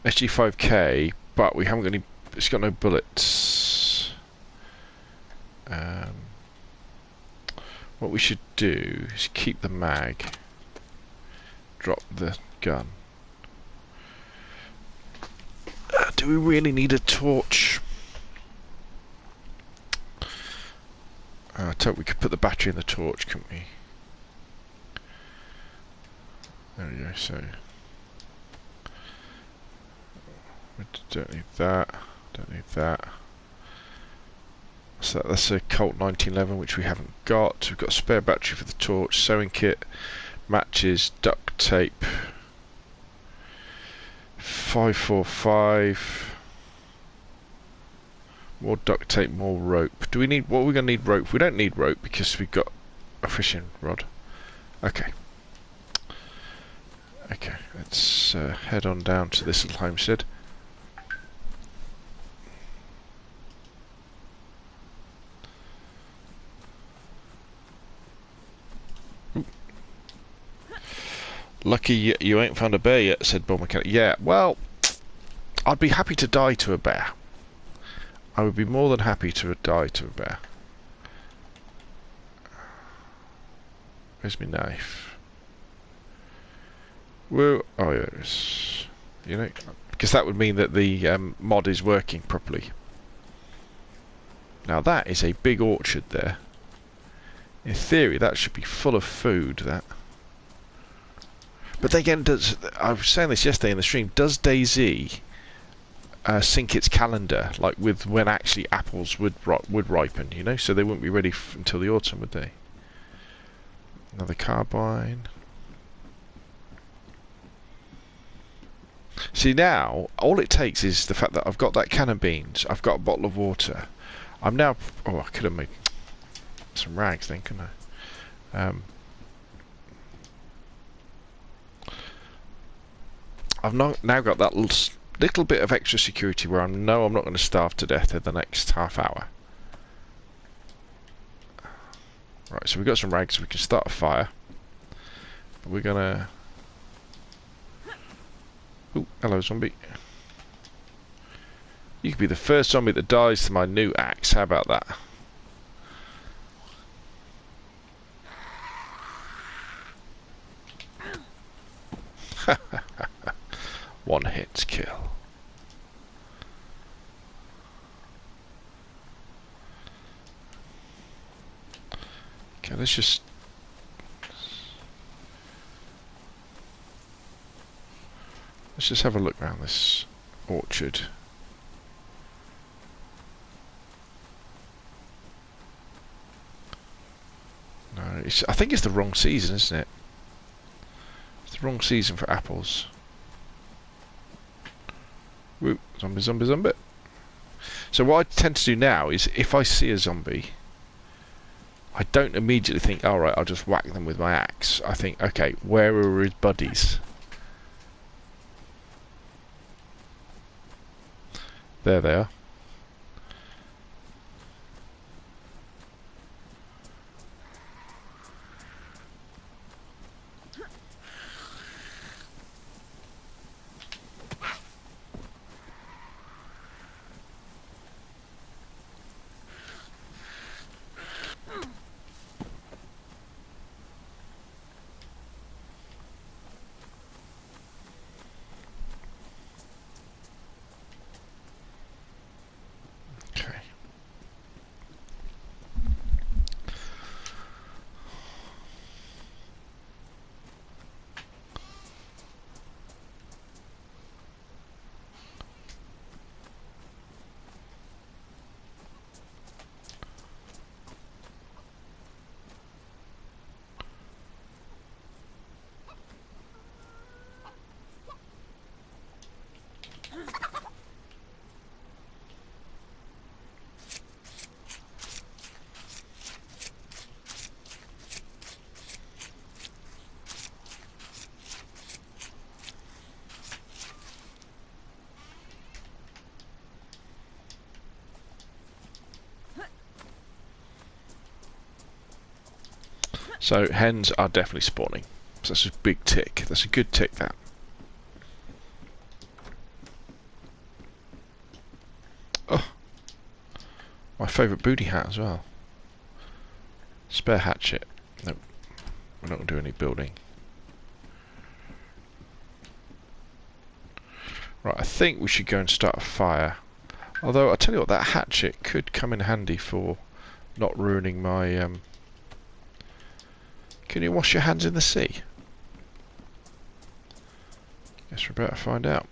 SG5K, but we haven't got any. It's got no bullets. What we should do is keep the mag. Drop the gun. Do we really need a torch? I thought we could put the battery in the torch, couldn't we? There we go. So. We don't need that. Don't need that. So that's a Colt 1911, which we haven't got. We've got a spare battery for the torch, sewing kit, matches, duct tape, 545. More duct tape, more rope. Do we need? What are we going to need rope? We don't need rope because we've got a fishing rod. Okay. Okay. Let's head on down to this little homestead. Lucky you ain't found a bear yet, said Bob Mechanic. Yeah, well, I'd be happy to die to a bear. I would be more than happy to die to a bear. Where's my knife? Whoa, oh yeah, it's, you know, because that would mean that the mod is working properly. Now that is a big orchard there. In theory, that should be full of food, that. But then again, I was saying this yesterday in the stream, does DayZ sync its calendar, like with when actually apples would ripen, you know? So they wouldn't be ready until the autumn, would they? Another carbine. See, now, all it takes is the fact that I've got that can of beans, I've got a bottle of water. I'm now... Oh, I could have made some rags then, couldn't I? I've now got that little bit of extra security where I know I'm not going to starve to death in the next half hour. Right, so we've got some rags, we can start a fire. But we're gonna... Ooh, hello zombie. You could be the first zombie that dies to my new axe, how about that? One hit kill. Okay, let's just have a look around this orchard. No, I think it's the wrong season, isn't it? It's the wrong season for apples. Whoop, zombie, zombie, zombie. So what I tend to do now is, if I see a zombie, I don't immediately think, alright, I'll just whack them with my axe. I think, okay, where are his buddies? There they are. So hens are definitely spawning. So that's a big tick. That's a good tick, that. Oh, my favourite booty hat as well. Spare hatchet. Nope, we're not going to do any building. Right, I think we should go and start a fire. Although, I'll tell you what, that hatchet could come in handy for not ruining my... Can you wash your hands in the sea? Guess we're about to find out.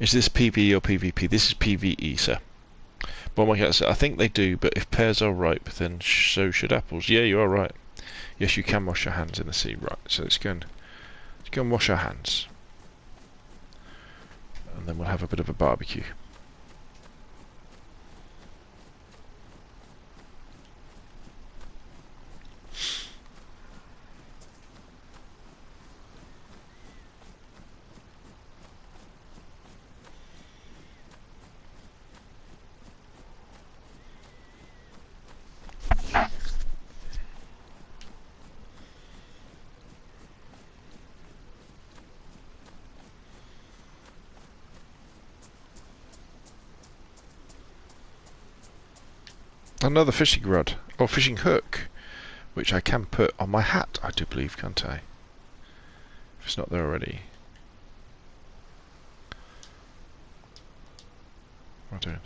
Is this PvE or PvP? This is PvE, sir. But my cat said, I think they do, but if pears are ripe, then so should apples. Yeah, you are right. Yes, you can wash your hands in the sea. Right, so let's go and wash our hands. And then we'll have a bit of a barbecue. Another fishing rod, or fishing hook, which I can put on my hat, I do believe, can't I? If it's not there already. What am I doing?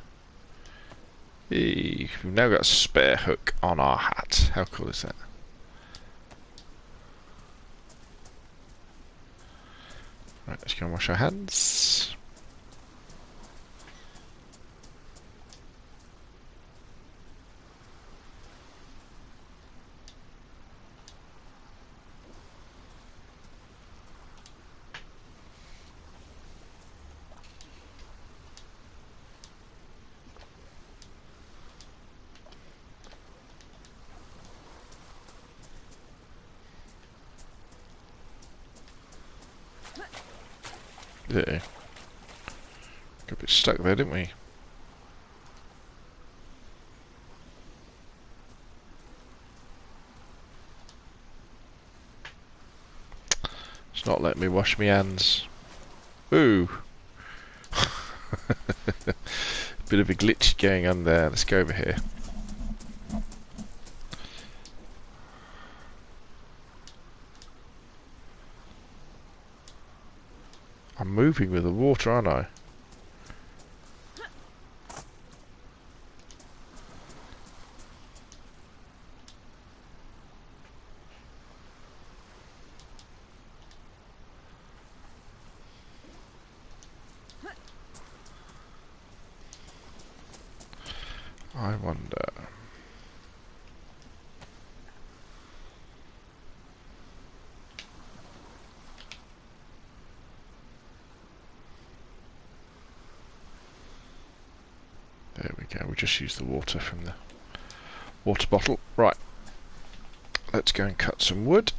Hey, we've now got a spare hook on our hat. How cool is that? Right, let's go and wash our hands. Yeah. Got a bit stuck there, didn't we? It's not letting me wash my hands. Ooh. Bit of a glitch going on there. Let's go over here. I'm moving with the water, aren't I? I wonder. There we go, we just used the water from the water bottle. Right, let's go and cut some wood.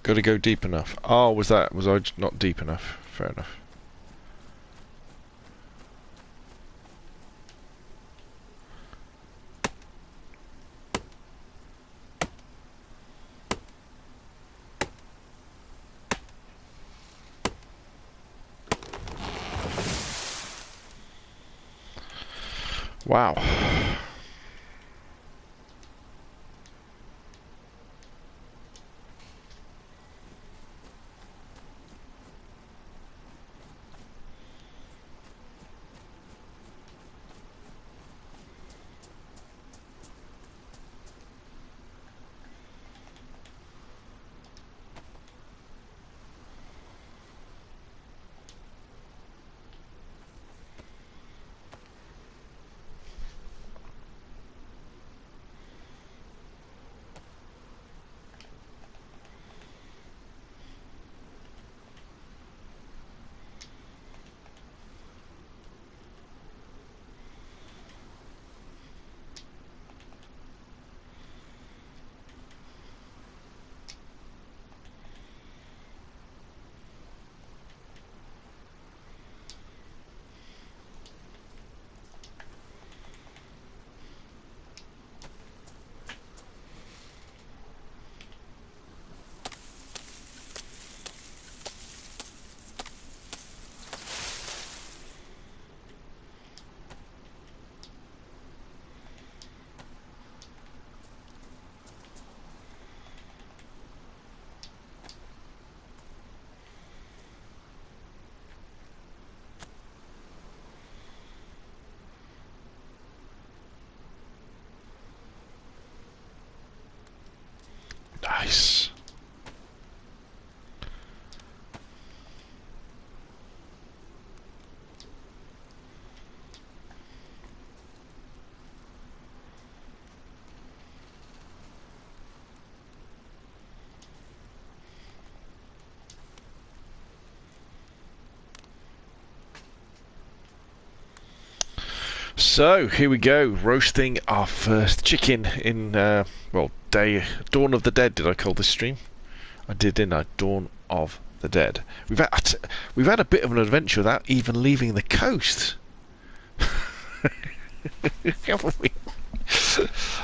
Got to go deep enough. Oh, was I not deep enough? Fair enough. Wow. Nice. So here we go, roasting our first chicken in well, Dawn of the Dead. Did I call this stream? I did, didn't I? Dawn of the Dead. We've had a bit of an adventure without even leaving the coast. Haven't we?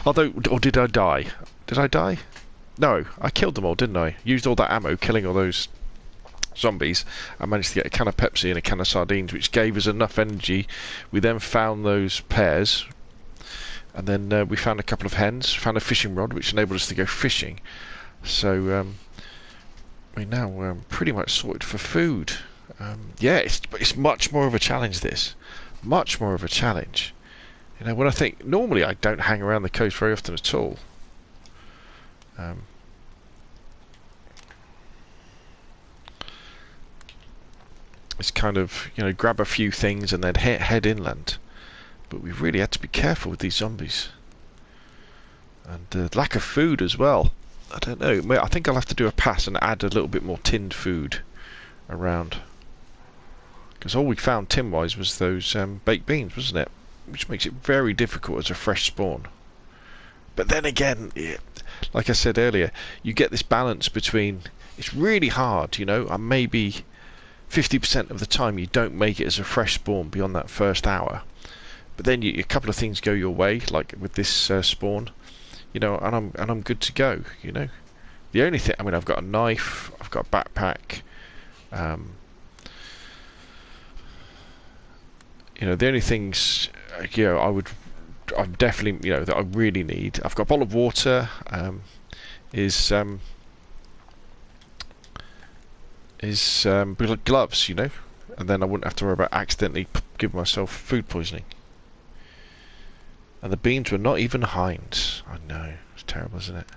Although, or did I die? Did I die? No, I killed them all, didn't I? Used all that ammo, killing all those zombies. I managed to get a can of Pepsi and a can of sardines, which gave us enough energy. We then found those pears, and then we found a couple of hens, found a fishing rod, which enabled us to go fishing. So we're now pretty much sorted for food. Yeah, it's much more of a challenge, this. Much more of a challenge. You know, when I think, normally I don't hang around the coast very often at all. It's kind of, you know, grab a few things and then head inland. But we've really had to be careful with these zombies. And lack of food as well. I don't know. I think I'll have to do a pass and add a little bit more tinned food around. Because all we found tin-wise was those baked beans, wasn't it? Which makes it very difficult as a fresh spawn. But then again, like I said earlier, you get this balance between... It's really hard, you know, and maybe 50% of the time you don't make it as a fresh spawn beyond that first hour. But then a couple of things go your way, like with this spawn, you know, and I'm good to go, you know. The only thing, I mean, I've got a knife, I've got a backpack, you know, the only things, you know, I'm definitely, you know, that I really need. I've got a bottle of water, gloves, you know, and then I wouldn't have to worry about accidentally giving myself food poisoning. And the beans were not even Heinz. I know, it's terrible, isn't it?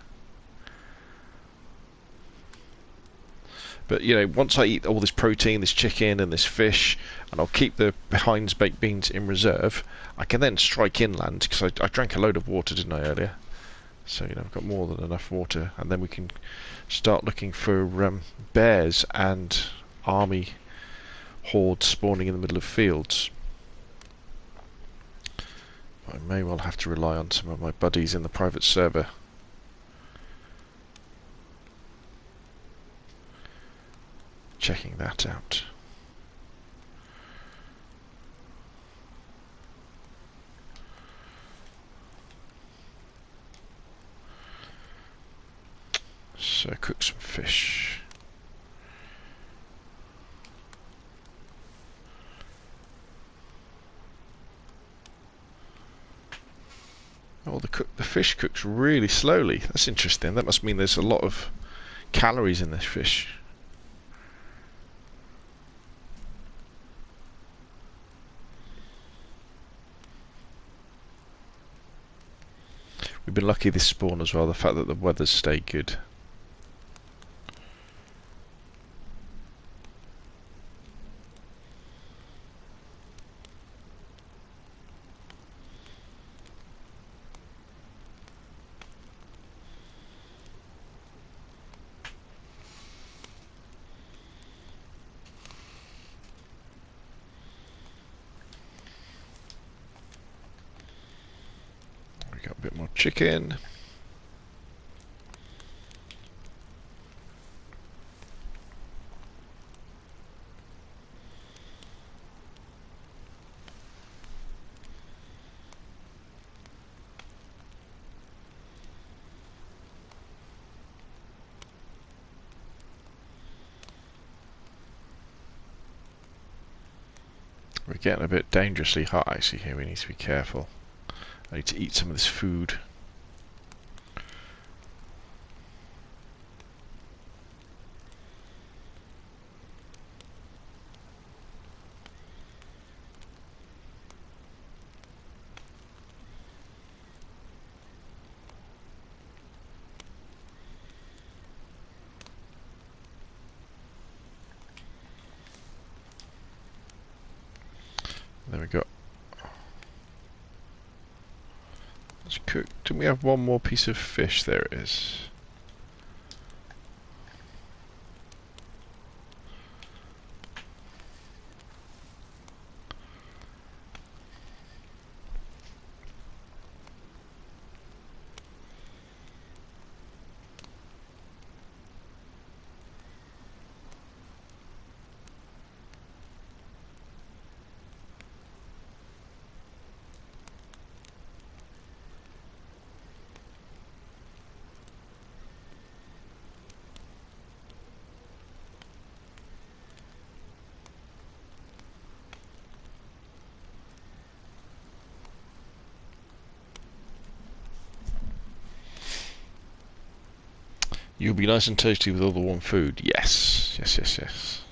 But you know, once I eat all this protein, this chicken and this fish, and I'll keep the Heinz baked beans in reserve, I can then strike inland, because I drank a load of water, didn't I, earlier? So you know, I've got more than enough water, and then we can start looking for bears and army hordes spawning in the middle of fields. I may well have to rely on some of my buddies in the private server. Checking that out. So cook some fish. Oh, the fish cooks really slowly. That's interesting. That must mean there's a lot of calories in this fish. We've been lucky this spawn as well, the fact that the weather's stayed good. Got a bit more chicken. We're getting a bit dangerously hot actually here, we need to be careful. I need to eat some of this food. There we go. Let's cook. Didn't we have one more piece of fish? There it is. You'll be nice and tasty with all the warm food. Yes, yes, yes, yes.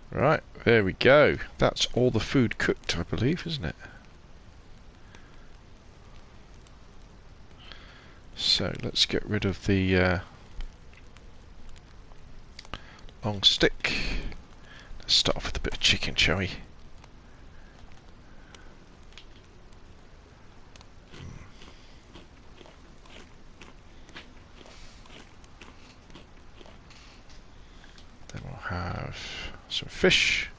Right, there we go. That's all the food cooked, I believe, isn't it? So let's get rid of the long stick. Let's start off with a bit of chicken, shall we? Then we'll have some fish.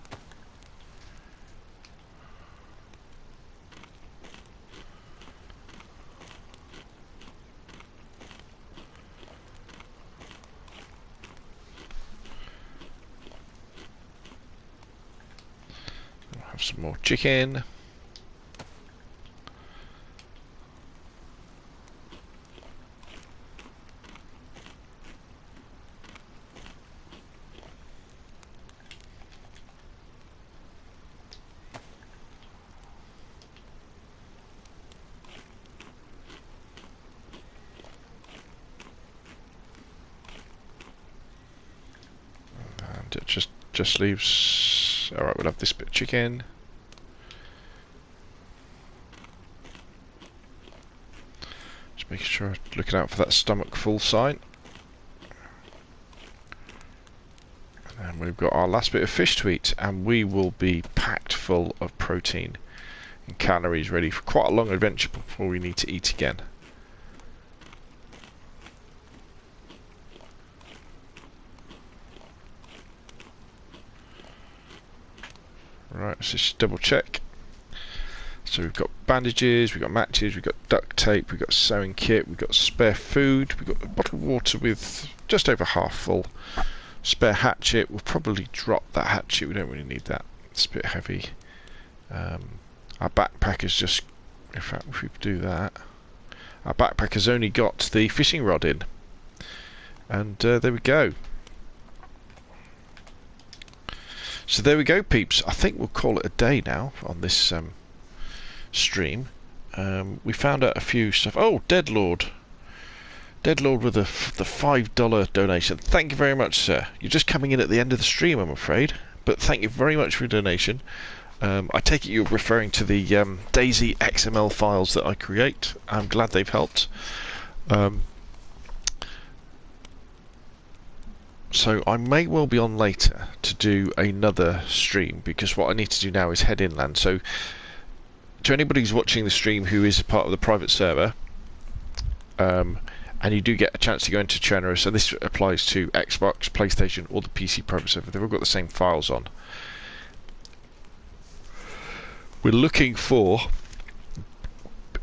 We'll have some more chicken. It just leaves. All right, we'll have this bit of chicken. Just making sure, looking out for that stomach full sign. And we've got our last bit of fish to eat, and we will be packed full of protein and calories, ready for quite a long adventure before we need to eat again. Right, let's just double check. So we've got bandages, we've got matches, we've got duct tape, we've got sewing kit, we've got spare food, we've got a bottle of water with just over half full. Spare hatchet, we'll probably drop that hatchet, we don't really need that, it's a bit heavy. Our backpack is just, in fact if we do that, our backpack has only got the fishing rod in. And there we go. So there we go, peeps. I think we'll call it a day now on this stream. We found out a few stuff. Oh, Deadlord with the $5 donation. Thank you very much, sir. You're just coming in at the end of the stream, I'm afraid. But thank you very much for your donation. I take it you're referring to the DayZ XML files that I create. I'm glad they've helped. So I may well be on later to do another stream, because what I need to do now is head inland. So to anybody who's watching the stream who is part of the private server, and you do get a chance to go into Chernarus, so this applies to Xbox, PlayStation, or the PC private server. They've all got the same files on. We're looking for,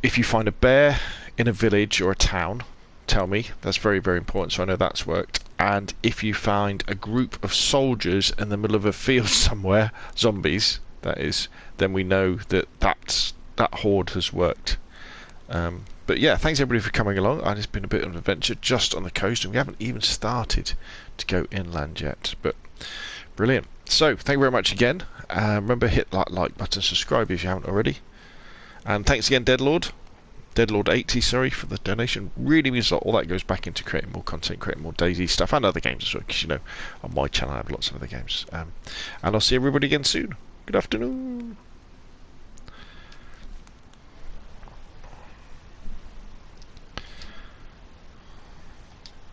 if you find a bear in a village or a town, tell me. That's very, very important, so I know that's worked. And if you find a group of soldiers in the middle of a field somewhere, zombies, that is, then we know that that horde has worked. But yeah, thanks everybody for coming along. It's been a bit of an adventure just on the coast, and we haven't even started to go inland yet. But brilliant. So thank you very much again. Remember, hit that like button, subscribe if you haven't already. And thanks again, Deadlord80, sorry, for the donation. Really means a lot. All that goes back into creating more content, creating more DayZ stuff, and other games as well, because you know on my channel I have lots of other games. And I'll see everybody again soon. Good afternoon.